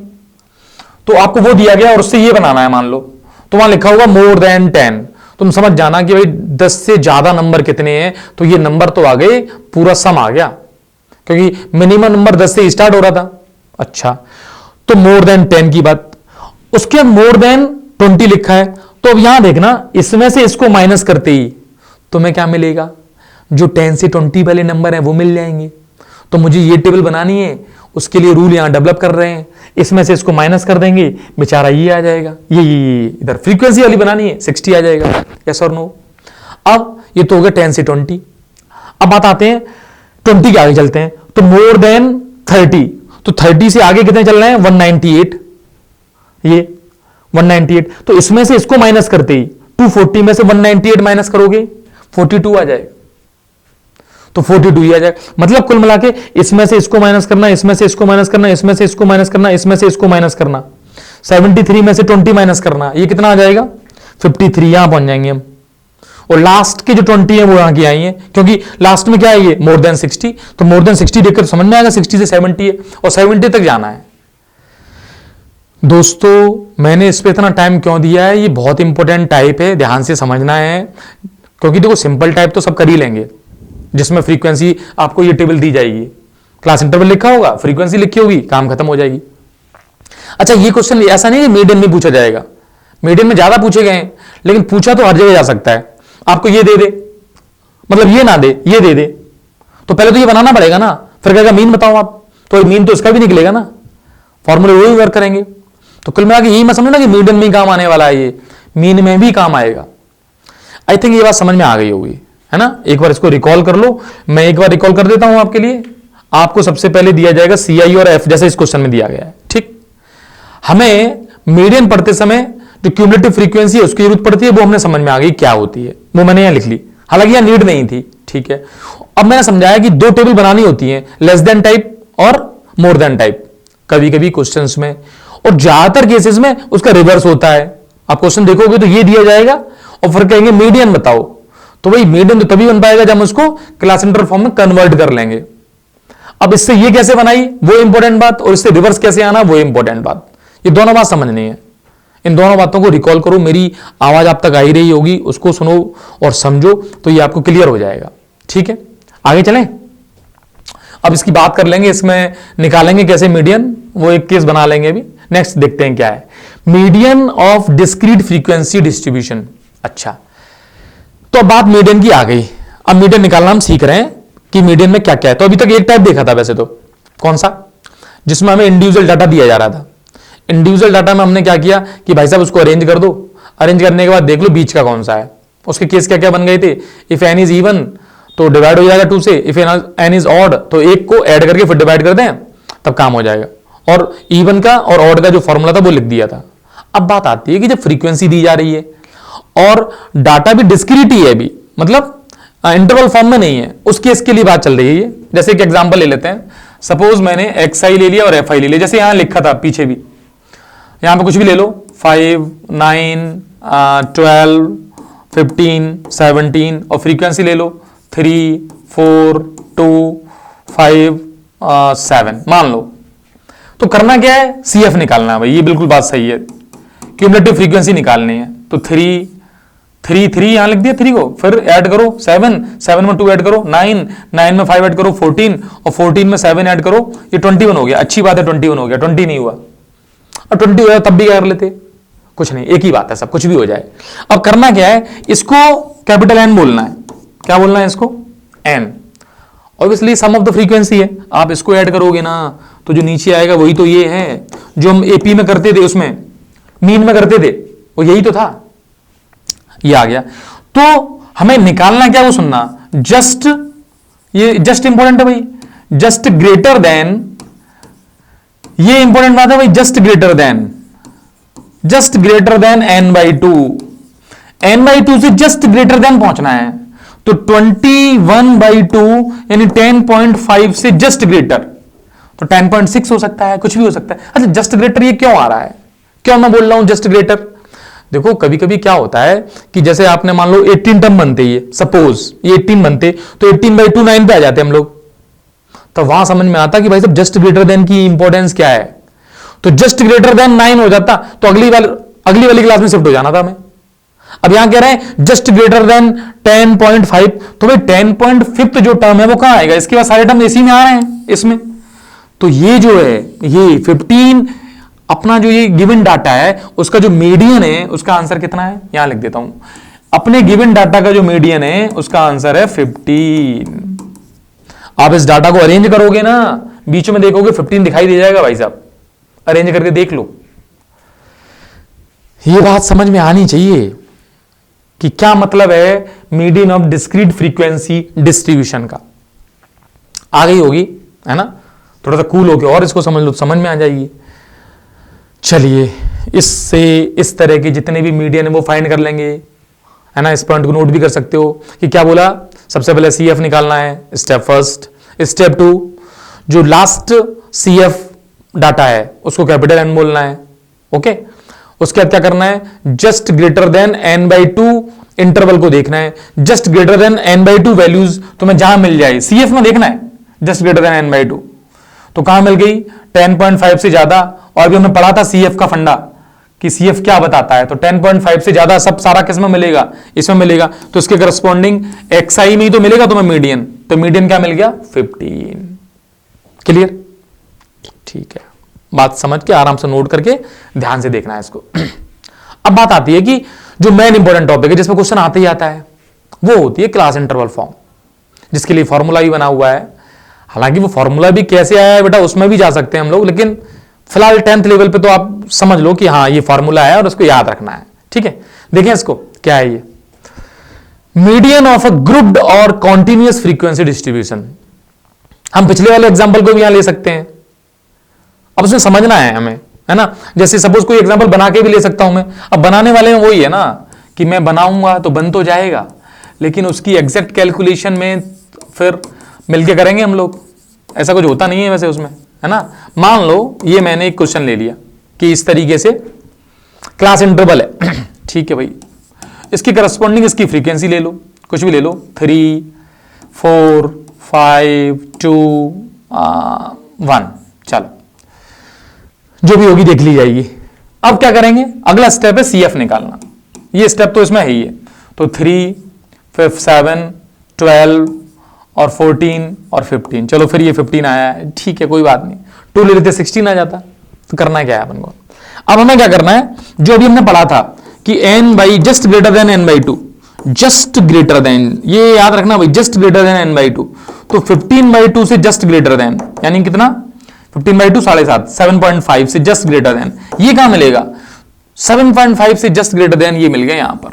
तो आपको वो दिया गया और उससे ये बनाना है, मान लो तो वहां लिखा होगा मोर देन 10, तुम समझ जाना कि भाई 10 से ज्यादा नंबर कितने हैं, तो ये नंबर तो आ गए, पूरा सम आ गया, क्योंकि मिनिमम नंबर 10 से स्टार्ट हो रहा था। अच्छा, तो मोर देन 10 की बात, उसके मोर देन 20 लिखा है, तो अब यहां देखना, इसमें से इसको माइनस करते ही तुम्हें क्या मिलेगा, जो 10 से 20 वाले नंबर है वो मिल जाएंगे। तो मुझे ये टेबल बनानी है, उसके लिए रूल यहां डेवलप कर रहे हैं, इसमें से इसको माइनस कर देंगे, बेचारा ये आ जाएगा, ये इधर फ्रीक्वेंसी वाली बनानी है, 60 आ जाएगा, यस और नो। अब ये तो हो गया 10 से 20। अब बात आते हैं 20 के आगे चलते हैं, तो मोर देन 30, तो 30 से आगे कितने चल रहे हैं, 198, ये 198, तो इसमें से इसको माइनस करते ही 240 में से 198 माइनस करोगे 42 आ जाएगा, तो 42 ही आ जाएगा। मतलब कुल मिला के इसमें से इसको माइनस करना, इसमें से इसको माइनस करना, इसमें से इसको माइनस करना, इसमें से इसको माइनस करना, 73 में से 20 माइनस करना, ये कितना आ जाएगा 53, यहां पहुंच जाएंगे हम। और लास्ट के जो 20 है वो यहां की आई है, क्योंकि लास्ट में क्या है ये मोर देन 60, तो मोर देन 60 देखकर समझ में आएगा 60 से 70 है, और 70 तक जाना है। दोस्तों मैंने इस पे इतना टाइम क्यों दिया है, ये बहुत इंपॉर्टेंट टाइप है, ध्यान से समझना है, क्योंकि देखो सिंपल टाइप तो सब कर ही लेंगे, जिसमें फ्रीक्वेंसी आपको ये टेबल दी जाएगी, क्लास इंटरवल लिखा होगा, फ्रीक्वेंसी लिखी होगी, काम खत्म हो जाएगी। अच्छा ये क्वेश्चन ऐसा नहीं है मीडियन में पूछा जाएगा, मीडियन में ज्यादा पूछे गए हैं, लेकिन पूछा तो हर जगह जा सकता है। आपको ये दे दे, मतलब ये ना दे, ये दे दे, तो पहले तो ये बनाना पड़ेगा ना, फिर कहेगा मीन बताओ आप, तो मीन तो इसका भी निकलेगा ना, फॉर्मूले वही वर्क करेंगे। तो कुल मिला के यही मैं समझना कि मीडियन में काम आने वाला है, ये मीन में भी काम आएगा। आई थिंक ये बात समझ में आ गई होगी, है ना। एक बार इसको रिकॉल कर लो, मैं एक बार रिकॉल कर देता हूं आपके लिए। आपको सबसे पहले दिया जाएगा CI और F, जैसे इस क्वेश्चन में दिया गया है, ठीक। हमें मीडियन पढ़ते समय जो क्यूमुलेटिव फ्रीक्वेंसी है उसकी जरूरत पड़ती है, वो हमने समझ में आ गई क्या होती है, वो मैंने यहां लिख ली, हालांकि यहां नीड नहीं थी, ठीक है। अब मैंने समझाया कि दो टेबल बनानी होती है, लेस देन टाइप और मोर देन टाइप, कभी कभी क्वेश्चंस में, और ज्यादातर केसेस में उसका रिवर्स होता है। आप क्वेश्चन देखोगे तो ये दिया जाएगा और फिर कहेंगे मीडियन बताओ, तो भाई मीडियन तो तभी बन पाएगा जब हम उसको क्लास इंटरवल फॉर्म में कन्वर्ट कर लेंगे। अब इससे ये कैसे बनाई वो इंपॉर्टेंट बात, और इससे रिवर्स कैसे आना वो इंपॉर्टेंट बात, ये दोनों बात समझनी है। इन दोनों बातों को रिकॉल करो, मेरी आवाज आप तक आ ही रही होगी, उसको सुनो और समझो, तो ये आपको क्लियर हो जाएगा, ठीक है। आगे चलें, अब इसकी बात कर लेंगे, इसमें निकालेंगे कैसे मीडियन, वो एक केस बना लेंगे अभी। नेक्स्ट देखते हैं क्या है median of discrete frequency distribution. अच्छा, तो अब बात मीडियन की आ गई, अब मीडियन निकालना हम सीख रहे हैं कि मीडियन में क्या क्या है। तो अभी तक एक टाइप देखा था वैसे तो, कौन सा, जिसमें हमें इंडिविजुअल डाटा दिया जा रहा था। इंडिविजुअल डाटा में हमने क्या किया कि भाई साहब उसको अरेंज कर दो, अरेंज करने के बाद देख लो बीच का कौन सा है। उसके केस क्या क्या बन गए थे, इफ एन इज इवन तो डिवाइड हो जाएगा 2 से, इफ एन इज ऑड तो 1 को ऐड करके फिर डिवाइड कर दें तब काम हो जाएगा। और इवन का और ऑड का जो फॉर्मूला था वो लिख दिया था। अब बात आती है कि जब फ्रीक्वेंसी दी जा रही है और डाटा भी डिस्क्रीट ही है, भी मतलब इंटरवल फॉर्म में नहीं है, उस केस के लिए बात चल रही है। जैसे एक एग्जांपल ले लेते हैं, सपोज मैंने एक्स आई ले लिया और एफ आई ले लिया, जैसे यहां लिखा था पीछे भी, यहां पे कुछ भी ले लो, 5, 9, 12, 15, 17 और फ्रीक्वेंसी ले लो 3, 4, 2, 5, 7 मान लो। तो करना क्या है, सी एफ निकालना है भाई, ये बिल्कुल बात सही है, क्यूमुलेटिव फ्रीक्वेंसी निकालनी है। तो 3 यहां लिख दिया 3 को, फिर ऐड करो 7 में 2 ऐड करो 9 में 5 ऐड करो 14 और 14 में 7 ऐड करो, ये 21 हो गया। अच्छी बात है 21 हो गया, 20 नहीं हुआ, और 20 हुआ तब भी क्या कर लेते, कुछ नहीं, एक ही बात है, सब कुछ भी हो जाए। अब करना क्या है, इसको कैपिटल एन बोलना है। क्या बोलना है इसको, n. Obviously sum of the frequency है, आप इसको ऐड करोगे ना तो जो नीचे आएगा वही तो ये है जो हम एपी में करते थे, उसमें मीन में करते थे, वो यही तो था, ये आ गया। तो हमें निकालना क्या, वो सुनना, जस्ट, ये जस्ट इंपॉर्टेंट है भाई, जस्ट ग्रेटर देन, ये इंपॉर्टेंट बात है भाई, just greater than n/2, n/2 से जस्ट ग्रेटर देन पहुंचना है। तो 21/2 यानी 10.5 से जस्ट ग्रेटर, तो 10.6 हो सकता है, कुछ भी हो सकता है। अच्छा जस्ट ग्रेटर ये क्यों आ रहा है, क्यों मैं बोल रहा हूं जस्ट ग्रेटर, देखो कभी कभी क्या होता है कि जैसे आपने मान लो 18 टर्म बनते, ये सपोज ये 18 बनते, तो 18/2 9 पे आ जाते हम लोग, तो वहां समझ में आता कि भाई साहब जस्ट ग्रेटर देन की इंपॉर्टेंस क्या है। तो जस्ट ग्रेटर देन 9 हो जाता तो अगली वाली क्लास में शिफ्ट हो जाना था हमें। अब यहां कह रहे हैं जस्ट ग्रेटर देन 10.5, तो भाई 10.5 जो टर्म है वो कहां आएगा, इसके बाद सारे टर्म इसी में आ रहे हैं इसमें। तो ये जो है ये 15 अपना जो ये गिवन डाटा है उसका जो मीडियन है उसका आंसर कितना है, यहां लिख देता हूं, अपने गिवन डाटा का जो मीडियन है उसका आंसर है 15। आप इस डाटा को अरेंज करोगे ना, बीच में देखोगे 15 दिखाई दे जाएगा भाई साहब, अरेंज करके देख लो। ये बात समझ में आनी चाहिए कि क्या मतलब है median of discrete frequency distribution का। आ गई होगी है ना, थोड़ा सा कूल होके और इसको समझ लो, समझ में आ जाएगी। चलिए इससे इस तरह के जितने भी मीडियन है वो फाइंड कर लेंगे, है ना। इस पॉइंट को नोट भी कर सकते हो कि क्या बोला, सबसे पहले सी एफ निकालना है, स्टेप फर्स्ट। स्टेप 2 जो लास्ट सी एफ डाटा है उसको कैपिटल एन बोलना है, ओके। उसके बाद क्या करना है, just greater than n/2 interval को देखना है, just greater than n/2 values तुम्हें जहां मिल जाए सी एफ में देखना है, जस्ट ग्रेटर देन n/2 तो कहां मिल गई 10.5 से ज्यादा। और भी हमने पढ़ा था सीएफ का फंडा कि सीएफ क्या बताता है, तो 10.5 से ज्यादा सब सारा किस में मिलेगा, इसमें मिलेगा, तो इसके करस्पॉन्डिंग एक्सआई में ही तो मिलेगा तुम्हें मीडियन, तो मीडियन क्या मिल गया 15। क्लियर, ठीक है, बात समझ के आराम से नोट करके ध्यान से देखना है इसको। अब बात आती है कि जो मेन इंपॉर्टेंट टॉपिक है जिसमें क्वेश्चन आता ही आता है वो होती है क्लास इंटरवल फॉर्म, जिसके लिए फॉर्मूला भी बना हुआ है। हालांकि वो फॉर्मूला भी कैसे आया है बेटा उसमें भी जा सकते हैं हम लोग, लेकिन फिलहाल 10th लेवल पे तो आप समझ लो कि हाँ ये फॉर्मूला है और उसको याद रखना है, ठीक है। देखें इसको क्या है, ये मीडियन ऑफ अ ग्रुप्ड और कॉन्टिन्यूअस फ्रीक्वेंसी डिस्ट्रीब्यूशन। हम पिछले वाले एग्जांपल को भी यहां ले सकते हैं, अब उसमें समझना है हमें, है ना। जैसे सपोज कोई एग्जांपल बना के भी ले सकता हूं मैं, अब बनाने वाले में वही है ना कि मैं बनाऊंगा तो बन तो जाएगा, लेकिन उसकी एग्जैक्ट कैलकुलेशन में फिर मिलके करेंगे हम लोग, ऐसा कुछ होता नहीं है वैसे उसमें, है ना। मान लो ये मैंने एक क्वेश्चन ले लिया कि इस तरीके से क्लास इंटरवल है, ठीक है भाई, इसकी करस्पॉन्डिंग इसकी फ्रीक्वेंसी ले लो, कुछ भी ले लो, 3, 4, 5, 2, 1, चलो जो भी होगी देख ली जाएगी। अब क्या करेंगे, अगला स्टेप है सी एफ निकालना, ये स्टेप तो इसमें है ही है, तो 3, 5, 7, 12 और 14 और 15, चलो फिर ये 15 आया है, ठीक है कोई बात नहीं, 2 ले लेते 16 आ जाता। तो करना क्या है अपन को, अब हमें क्या करना है, जो अभी हमने पढ़ा था कि n just greater than n/2, just greater than, ये याद रखना भाई, जस्ट ग्रेटर देन n/2, तो 15/2 से जस्ट ग्रेटर देन यानी कितना 15/2 7.5, 7.5 से जस्ट ग्रेटर देन, ये कहां मिलेगा? 7.5 से जस्ट ग्रेटर देन, ये मिल गया यहां पर।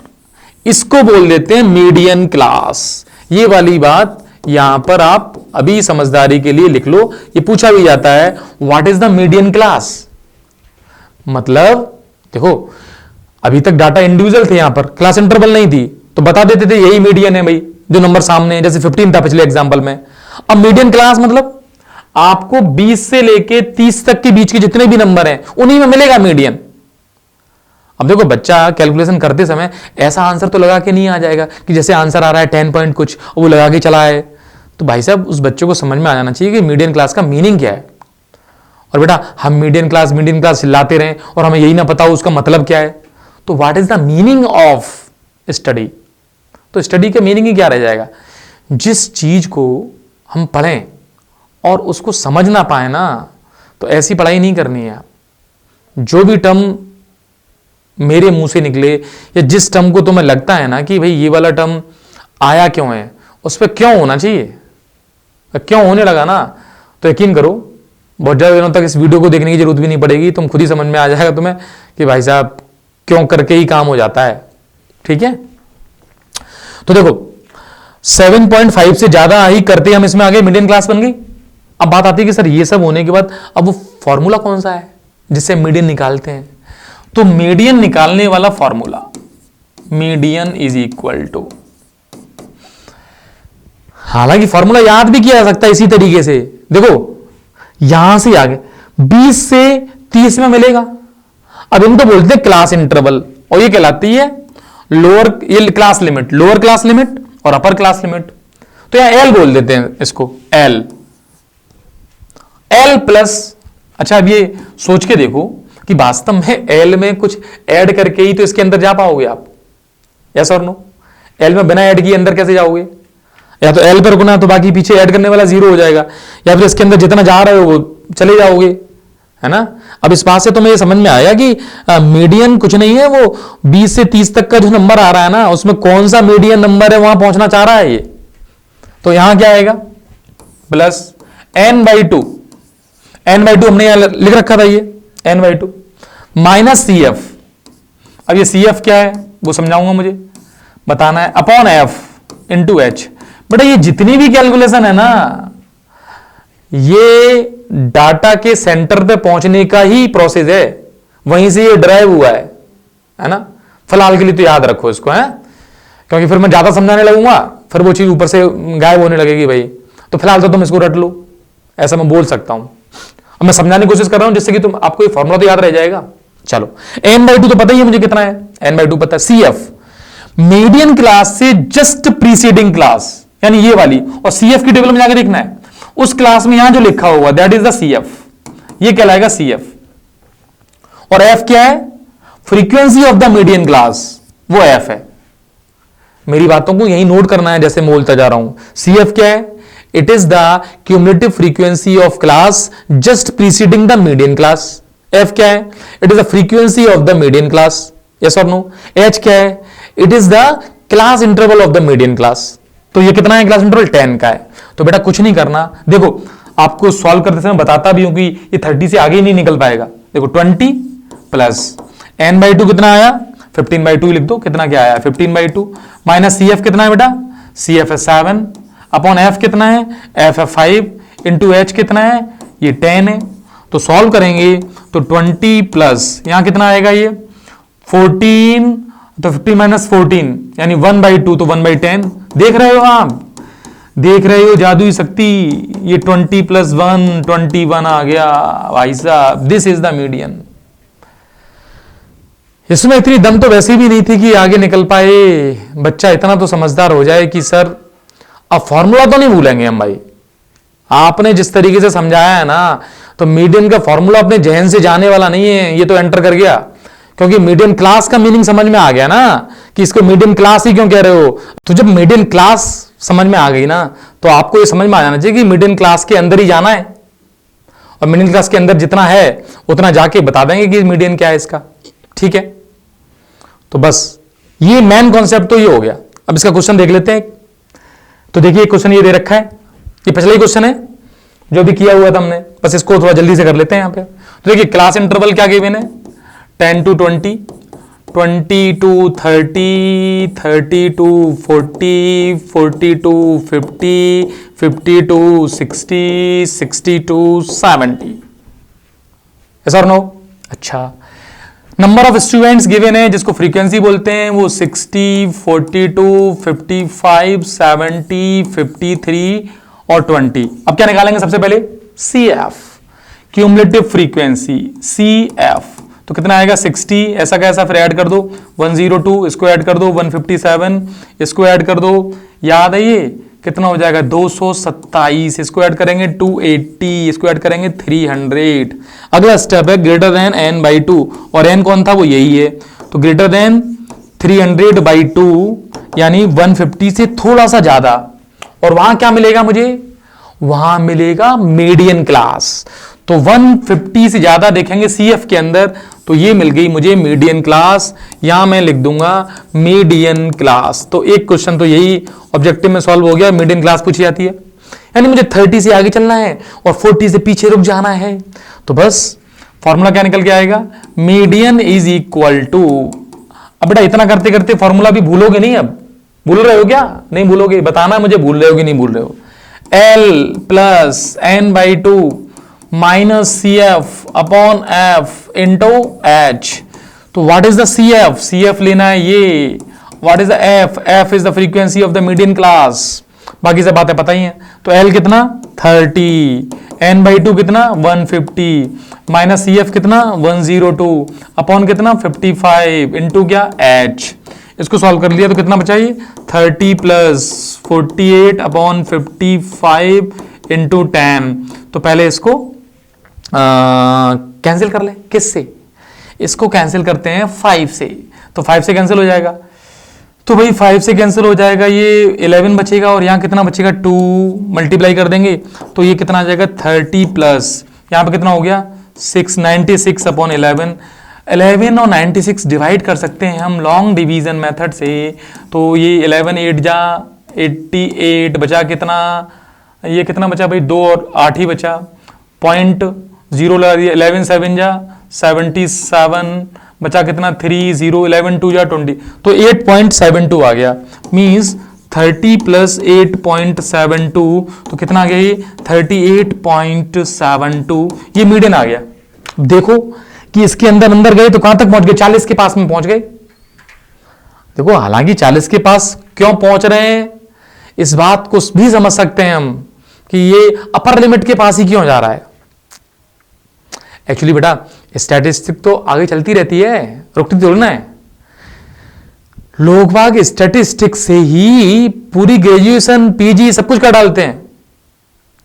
इसको बोल देते हैं मीडियन क्लास। ये वाली बात यहां पर आप अभी समझदारी के लिए लिख लो, ये पूछा भी जाता है, what is the median class. मतलब देखो, अभी तक डाटा इंडिविजुअल थे, यहां पर क्लास इंटरवल नहीं थी, तो बता देते थे यही मीडियन है भाई, जो नंबर सामने है, जैसे 15 था पिछले एग्जांपल में। अब मीडियन क्लास मतलब आपको 20 से लेके 30 तक के बीच के जितने भी नंबर हैं उन्हीं में मिलेगा मीडियन। अब देखो, बच्चा कैलकुलेशन करते समय ऐसा आंसर तो लगा के नहीं आ जाएगा कि जैसे आंसर आ रहा है 10 पॉइंट कुछ, वो लगा के चला है। तो भाई साहब, उस बच्चे को समझ में आ जाना चाहिए कि मीडियन क्लास का मीनिंग क्या है। और बेटा, हम मीडियन क्लास चिल्लाते रहें और हमें यही ना पता हो उसका मतलब क्या है, तो what is the meaning of study? तो स्टडी का मीनिंग ही क्या रह जाएगा? जिस चीज को हम पढ़ें और उसको समझ ना पाए ना, तो ऐसी पढ़ाई नहीं करनी है। जो भी टर्म मेरे मुंह से निकले, या जिस टर्म को तुम्हें लगता है ना कि भाई ये वाला टर्म आया क्यों है, उस पर क्यों होना चाहिए, क्यों होने लगा ना, तो यकीन करो बहुत ज़्यादा दिनों तक इस वीडियो को देखने की जरूरत भी नहीं पड़ेगी, तुम खुद ही समझ में आ जाएगा तुम्हें कि भाई साहब क्यों करके ही काम हो जाता है। ठीक है, तो देखो 7.5 से ज्यादा ही करते हम इसमें आगे मीडियन क्लास बन गई। अब बात आती है कि सर ये सब होने के बाद अब वो फॉर्मूला कौन सा है जिससे मीडियन निकालते हैं? तो मीडियन निकालने वाला formula, median is equal to, हालांकि फॉर्मूला याद भी किया जा सकता है इसी तरीके से। देखो यहां से आगे 20 से 30 में मिलेगा। अब इनको बोलते हैं क्लास इंटरवल, और ये कहलाती है लोअर, ये class limit, lower class limit और अपर क्लास लिमिट। तो यहां एल बोल देते हैं इसको, एल प्लस। अच्छा, अब ये सोच के देखो कि वास्तव में एल में कुछ ऐड करके ही तो इसके अंदर जा पाओगे आप, यस और नो? एल में बिना ऐड किए अंदर कैसे जाओगे? या तो एल पर रुकना, तो बाकी पीछे ऐड करने वाला 0 हो जाएगा, या फिर इसके अंदर जितना जा रहे हो वो चले जाओगे, है ना? अब इस बात से तुम्हें ये समझ में आया कि मीडियन कुछ नहीं है, वो 20 से 30 तक का जो नंबर आ रहा है ना, उसमें कौन सा मीडियन नंबर है, वहां पहुंचना चाह रहा है ये। तो यहां क्या आएगा? प्लस n/2, n/2 हमने यहां लिख रखा था, ये n/2 माइनस CF। अब ये CF क्या है वो समझाऊंगा, मुझे बताना है, अपॉन F इंटू H। बेटा ये जितनी भी कैलकुलेशन है ना, ये डाटा के सेंटर पे पहुंचने का ही प्रोसेस है, वहीं से ये ड्राइव हुआ है ना? फिलहाल के लिए तो याद रखो इसको, है, क्योंकि फिर मैं ज्यादा समझाने लगूंगा, फिर वो चीज ऊपर से गायब होने लगेगी भाई। तो फिलहाल तो तुम इसको रट लो, ऐसा मैं बोल सकता हूं। अब मैं समझाने की कोशिश कर रहा हूं जिससे कि तुम, आपको ये फॉर्मूला तो याद रह जाएगा। चलो, n/2 तो पता ही है मुझे कितना है, n/2 पता है। CF मीडियन क्लास से जस्ट प्रीसीडिंग क्लास, यानी ये वाली, और CF की टेबल में जाकर देखना है उस क्लास में यहां जो लिखा हुआ दैट इज द CF, ये कहलाएगा CF। और F क्या है? Frequency of the median class, वो F है। मेरी बातों को यही नोट करना है जैसे मैं बोलता जा रहा हूं। CF क्या है? It is the cumulative frequency of class just preceding the median class. F क्या है? It is the frequency of the median class, yes और नो? H क्या है? It is the class interval of the median class. तो ये कितना है क्लास इंटरवल? 10 का है। तो बेटा कुछ नहीं करना, देखो आपको सॉल्व करते समय बताता भी हूं कि ये 30 से आगे ही नहीं निकल पाएगा। देखो 20 प्लस n/2 कितना आया? 15/2 लिख दो, कितना क्या आया? 15/2 माइनस CF कितना है बेटा? CF है 7 अपॉन F कितना है? F है 5 इंटू H कितना है? ये 10 है। तो सॉल्व करेंगे तो 20 प्लस यहां कितना आएगा? ये 14, तो 50 माइनस 14 यानी 1/2, तो 1/10। देख रहे हो आप, देख रहे हो जादुई शक्ति, ये 20 प्लस 1 21 आ गया भाई साहब। This is the median. इसमें इतनी दम तो वैसे भी नहीं थी कि आगे निकल पाए। बच्चा इतना तो समझदार हो जाए कि सर अब फॉर्मूला तो नहीं भूलेंगे हम भाई। आपने जिस तरीके से समझाया है ना, तो मीडियन का फॉर्मूला अपने जहन से जाने वाला नहीं है, ये तो एंटर कर गया। क्योंकि मीडियन क्लास का मीनिंग समझ में आ गया ना कि इसको मीडियन क्लास ही क्यों कह रहे हो। तो जब मीडियन क्लास समझ में आ गई ना, तो आपको ये समझ में आ जाना चाहिए कि मीडियन क्लास के अंदर ही जाना है, और मीडियन क्लास के अंदर जितना है उतना जाके बता देंगे कि मीडियन क्या है इसका। ठीक है, तो बस ये मेन कॉन्सेप्ट तो ये हो गया। अब इसका क्वेश्चन देख लेते हैं। तो देखिए क्वेश्चन ये दे रखा है, ये पिछला ही क्वेश्चन है जो भी किया हुआ था हमने। बस इसको थोड़ा जल्दी से कर लेते हैं यहां पे। तो देखिए क्लास इंटरवल क्या गिवन है, 10 to 20, 20 to 30, 30 to 40, 40 to 50, 50 to 60, 60 to 70। ऐसा नो? अच्छा, नंबर ऑफ स्टूडेंट्स गिवन है जिसको फ्रीक्वेंसी बोलते हैं, वो 60, 42, 55, 70, 53 और 20। अब क्या निकालेंगे सबसे पहले, CF, क्यूमुलेटिव फ्रीक्वेंसी, CF। तो कितना आएगा 60, ऐसा कैसा, फिर ऐड कर दो 102, इसको ऐड कर दो 157, इसको ऐड कर दो, याद है ये कितना हो जाएगा 227, इसको ऐड करेंगे 280, इसको ऐड करेंगे 300। अगला स्टेप है ग्रेटर देन n बाई 2, और n कौन था, वो यही है। तो ग्रेटर देन 300 बाई 2 यानी 150 से थोड़ा सा ज्यादा, और वहां क्या मिलेगा मुझे, वहां मिलेगा मीडियन क्लास। तो 150 से ज्यादा देखेंगे CF के अंदर, तो ये मिल गई मुझे मीडियन क्लास। यहां मैं लिख दूंगा मीडियन क्लास। तो एक क्वेश्चन तो यही ऑब्जेक्टिव में सॉल्व हो गया, मीडियन क्लास पूछी जाती है। यानी मुझे 30 से आगे चलना है और 40 से पीछे रुक जाना है। तो बस फॉर्मूला क्या निकल के आएगा, मीडियन इज इक्वल टू, अब बेटा इतना करते करते फॉर्मूला भी भूलोगे नहीं, अब भूल रहे हो क्या, नहीं भूलोगे, बताना मुझे भूल रहे हो कि नहीं भूल रहे हो। L plus n by 2 minus CF upon F into H। तो what is the CF, CF लेना है ये, what is the F, F is the frequency of the median class. बाकी सब बातें पता ही हैं। तो L कितना 30, n बाई 2 कितना 150, माइनस CF कितना 102 अपॉन कितना 55 इंटू क्या H। इसको सॉल्व कर लिया तो कितना बचा ये 30 प्लस 48 अपॉन 55 इंटू 10। तो पहले इसको कैंसिल कर ले, किससे, इसको कैंसिल करते हैं 5 से, तो 5 से कैंसिल हो जाएगा। तो भाई 5 से कैंसिल हो जाएगा, ये 11 बचेगा और यहाँ कितना बचेगा 2, मल्टीप्लाई कर देंगे तो ये कितना आ जाएगा 30 प्लस यहाँ पे कितना हो गया 696 अपॉन 11। 11 और 96 डिवाइड कर सकते हैं हम लॉन्ग डिवीजन मेथड से। तो ये 11 8 जा 88 बचा कितना, ये कितना बचा भाई 2 और 8 ही बचा, पॉइंट 0 लगा दिया, 11 7 जा 77 बचा कितना 3 0 11 2 जा 20, तो 8.72 आ गया। मींस 30 प्लस 8.72 तो कितना आ गया ये 38.72, ये मीडियन आ गया। देखो कि इसके अंदर अंदर गए तो कहां तक पहुंच गए, 40 के पास में पहुंच गए। देखो हालांकि 40 के पास क्यों पहुंच रहे हैं, इस बात को भी समझ सकते हैं हम कि ये अपर लिमिट के पास ही क्यों जा रहा है। एक्चुअली बेटा स्टैटिस्टिक तो आगे चलती रहती है, रुकती थोड़ी ना है। लोग बाग स्टैटिस्टिक से ही पूरी ग्रेजुएशन पीजी सब कुछ कर डालते हैं।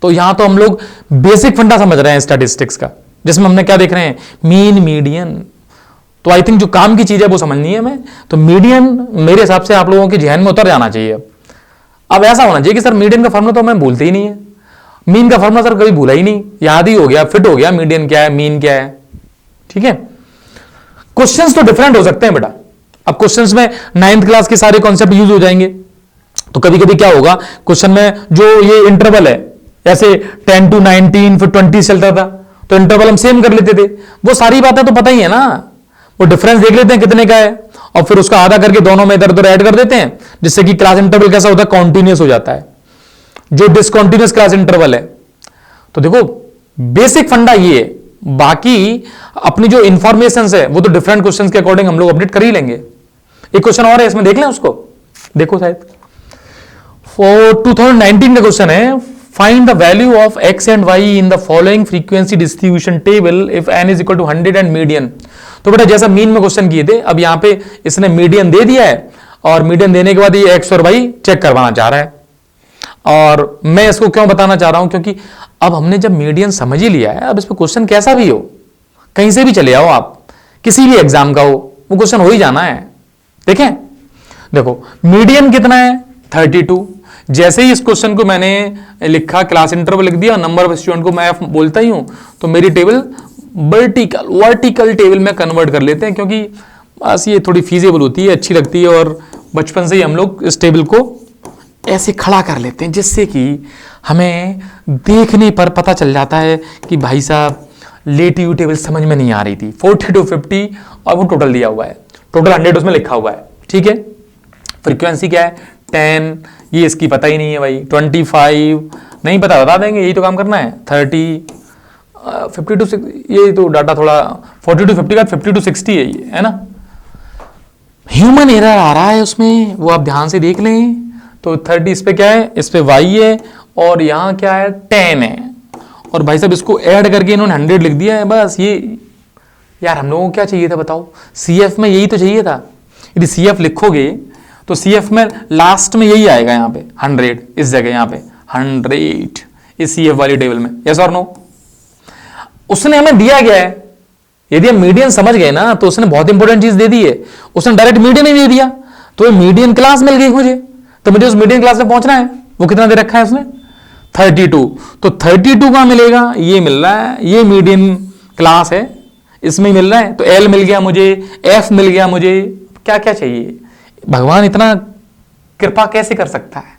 तो यहां तो हम लोग बेसिक फंडा समझ रहे हैं स्टैटिस्टिक्स का, जिसमें हमने क्या देख रहे हैं मीन मीडियन। तो आई थिंक जो काम की चीज है वो समझनी है हमें। तो मीडियन मेरे हिसाब से आप लोगों के जहन में उतर जाना चाहिए। अब ऐसा होना चाहिए कि सर मीडियन का फॉर्मूला तो मैं भूलते ही नहीं है, मीन का फॉर्मूला सर कभी भूला ही नहीं, याद ही हो गया, फिट हो गया, मीडियन क्या है मीन क्या है। ठीक है, क्वेश्चंस तो डिफरेंट हो सकते हैं बेटा। अब क्वेश्चंस में 9th क्लास के सारे कॉन्सेप्ट यूज हो जाएंगे। तो कभी कभी क्या होगा क्वेश्चन में जो ये इंटरवल है, जैसे 10 to 19 फिर 20 चलता था, तो इंटरवल हम सेम कर लेते थे। वो सारी बातें तो पता ही है ना, वो डिफरेंस देख लेते हैं कितने का है और फिर उसका आधा करके दोनों में इधर उधर ऐड कर देते हैं, जिससे कि क्लास इंटरवल कैसा होता है कॉन्टिन्यूस हो जाता है, जो डिसकॉन्टिन्यूस क्लास इंटरवल है। तो देखो बेसिक फंडा ये है, बाकी अपनी जो इंफॉर्मेशन है वो तो डिफरेंट क्वेश्चंस के अकॉर्डिंग हम लोग अपडेट कर ही लेंगे। एक क्वेश्चन और है इसमें, देख लें उसको, देखो शायद फॉर 2019 का क्वेश्चन है, find the value of x and y in the following frequency distribution table if n is equal to 100 and median. तो बेटा जैसा मीन में क्वेश्चन किए थे, अब यहां पे इसने मीडियन दे दिया है और मीडियन देने के बाद ये एक्स और वाई चेक करवाना चाह रहा है। और मैं इसको क्यों बताना चाह रहा हूं, क्योंकि अब हमने जब मीडियन समझ ही लिया है, अब इस पर क्वेश्चन कैसा भी हो, कहीं से भी चले आओ आप, किसी भी एग्जाम का हो, वो क्वेश्चन हो ही जाना है। देखें, देखो मीडियन कितना है 32। जैसे ही इस क्वेश्चन को मैंने लिखा, क्लास इंटरवल लिख दिया, नंबर ऑफ स्टूडेंट को मैं बोलता ही हूं, तो मेरी टेबल वर्टिकल टेबल में कन्वर्ट कर लेते हैं, क्योंकि बस ये थोड़ी फीजेबल होती है, अच्छी लगती है और बचपन से ही हम लोग इस टेबल को ऐसे खड़ा कर लेते हैं जिससे कि हमें देखने पर पता चल जाता है कि भाई साहब लेट यू टेबल समझ में नहीं आ रही थी। 40 to 50 और वो टोटल दिया हुआ है, टोटल 100 उसमें लिखा हुआ है, ठीक है। फ्रीक्वेंसी क्या है 10, ये इसकी पता ही नहीं है भाई। 25 नहीं पता, बता देंगे, यही तो काम करना है। 30 50 to 60, ये तो डाटा थोड़ा 40 to 50 का 50 to 60 है ये, है ना। ह्यूमन एरर आ रहा है उसमें, वो आप ध्यान से देख लें। तो 30 इस पे क्या है, इस पे y है और यहाँ क्या है 10 है, और भाई साहब इसको ऐड करके इन्होंने 100 लिख दिया है बस। ये यार हम लोगों को क्या चाहिए था बताओ, CF में यही तो चाहिए था। यदि CF लिखोगे तो CF में लास्ट में यही आएगा, यहाँ पे 100 इस जगह, यहाँ पे 100 इस CF वाली टेबल में, यस और नो। उसने हमें दिया गया है, यदि हम मीडियन समझ गए ना तो उसने बहुत इंपॉर्टेंट चीज दे दी है, उसने डायरेक्ट मीडियन ही दे दिया। तो मीडियन क्लास मिल गई मुझे, तो मुझे उस मीडियन क्लास में पहुंचना है। वो कितना दे रखा है उसने 32, तो 32 का मिलेगा, ये मिल रहा है, ये मीडियन क्लास है, इसमें ही मिल रहा है। तो L मिल गया मुझे, F मिल गया मुझे, क्या क्या चाहिए। भगवान इतना कृपा कैसे कर सकता है।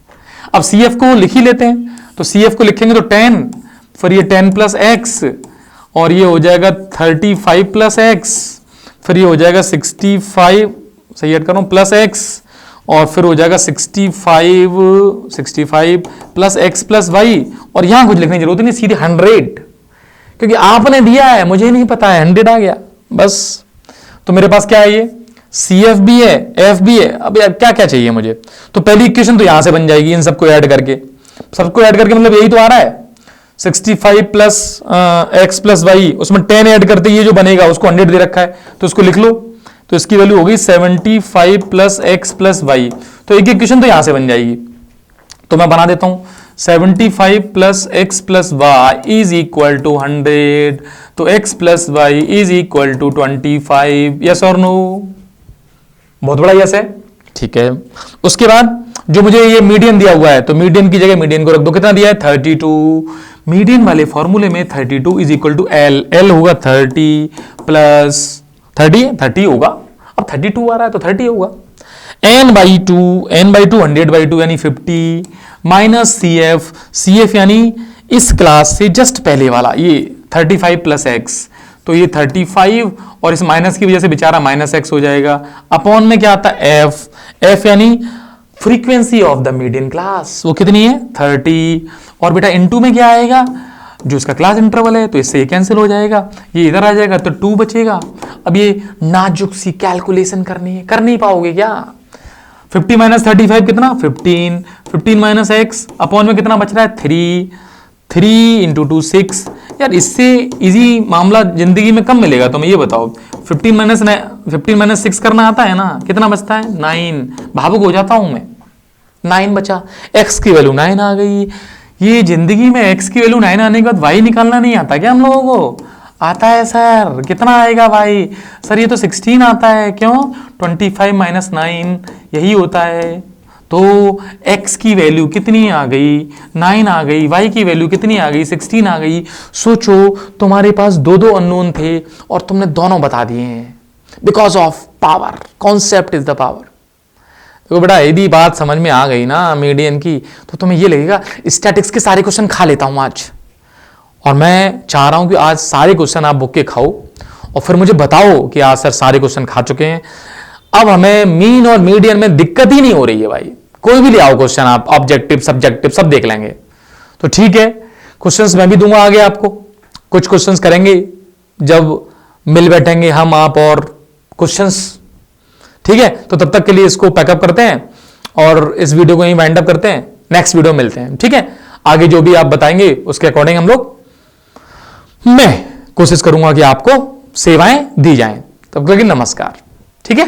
अब CF को लिख ही लेते हैं, तो CF को लिखेंगे तो 10, फिर ये 10 प्लस x, और ये हो जाएगा 35 प्लस x, फिर ये हो जाएगा 65, सही ऐड कर रहा हूं, प्लस x, और फिर हो जाएगा 65 प्लस x प्लस y, और यहां कुछ लिखने की जरूरत नहीं, सीधे 100, क्योंकि आपने दिया है, मुझे नहीं पता है, 100 आ गया बस। तो मेरे पास क्या है, ये CF भी है, F भी है। अब यार क्या क्या चाहिए मुझे, तो पहली इक्वेशन तो यहां से बन जाएगी, इन सबको ऐड करके, मतलब यही तो आ रहा है 65 प्लस x प्लस वाई, उसमें 10 ऐड करते ये जो बनेगा उसको 100 दे रखा है, तो उसको लिख लो। तो इसकी वैल्यू होगी 75 प्लस x प्लस वाई। तो एक इक्वेशन तो यहां से बन जाएगी, तो मैं बना देता हूं 75 plus x plus y is equal to 100, तो x plus y is equal to 25, yes और नो। बहुत बड़ा यस है, ठीक है। उसके बाद जो मुझे ये मीडियन दिया हुआ है, तो मीडियन की जगह मीडियन को रख दो, कितना दिया है 32। मीडियन वाले फॉर्मूले में 32 इज इक्वल टू L होगा 30 प्लस 30 होगा, अब 32 आ रहा है तो 30 होगा, n बाई टू 100/2 यानी 50 माइनस CF यानी इस क्लास से जस्ट पहले वाला ये 35 प्लस x, तो ये 35 और इस माइनस की वजह से बेचारा माइनस x हो जाएगा, अपॉन में क्या आता है f यानी frequency of the median class, वो कितनी है 30, और बेटा इनटू में क्या आएगा, जो इसका क्लास इंटरवल है, तो इससे ये कैंसिल हो जाएगा, ये इधर आ जाएगा तो 2 बचेगा। अब ये नाजुक सी कैलकुलेशन करनी है, कर नहीं पाओगे क्या। 50 माइनस 35 कितना 15 माइनस x, अपॉन में कितना बच रहा है 3 इंटू 2 6। यार इससे इजी मामला जिंदगी में कम मिलेगा, तो मैं ये बताओ 15 माइनस 6 करना आता है ना, कितना बचता है 9, भावुक हो जाता हूं मैं, 9 बचा, x की वैल्यू 9 आ गई। ये जिंदगी में x की वैल्यू 9 आने के बाद y निकालना नहीं आता क्या हम लोगों को, आता है सर, कितना आएगा भाई, सर ये तो 16 आता है, क्यों 25 माइनस 9 यही होता है। तो x की वैल्यू कितनी आ गई 9 आ गई, y की वैल्यू कितनी आ गई 16 आ गई। सोचो तुम्हारे पास दो अननोन थे और तुमने दोनों बता दिए हैं, because of power, concept is the power. तो बेटा यदि बात समझ में आ गई ना मीडियन की, तो तुम्हें ये लगेगा स्टैटिक्स के सारे क्वेश्चन खा लेता हूं आज, और मैं चाह रहा हूं कि आज सारे क्वेश्चन आप बुक के खाओ और फिर मुझे बताओ कि आज सर सारे क्वेश्चन खा चुके हैं। अब हमें मीन और मीडियन में दिक्कत ही नहीं हो रही है भाई, कोई भी ले आओ क्वेश्चन आप, ऑब्जेक्टिव सब्जेक्टिव सब देख लेंगे। तो ठीक है, क्वेश्चंस मैं भी दूंगा आगे आपको, कुछ क्वेश्चंस करेंगे जब मिल बैठेंगे हम आप और क्वेश्चंस, ठीक है। तो तब तक के लिए इसको पैकअप करते हैं और इस वीडियो को यहीं वाइंड अप करते हैं, नेक्स्ट वीडियो मिलते हैं, ठीक है। आगे जो भी आप बताएंगे उसके अकॉर्डिंग हम लोग, मैं कोशिश करूंगा कि आपको सेवाएं दी जाएं। तब तक के लिए नमस्कार, ठीक है।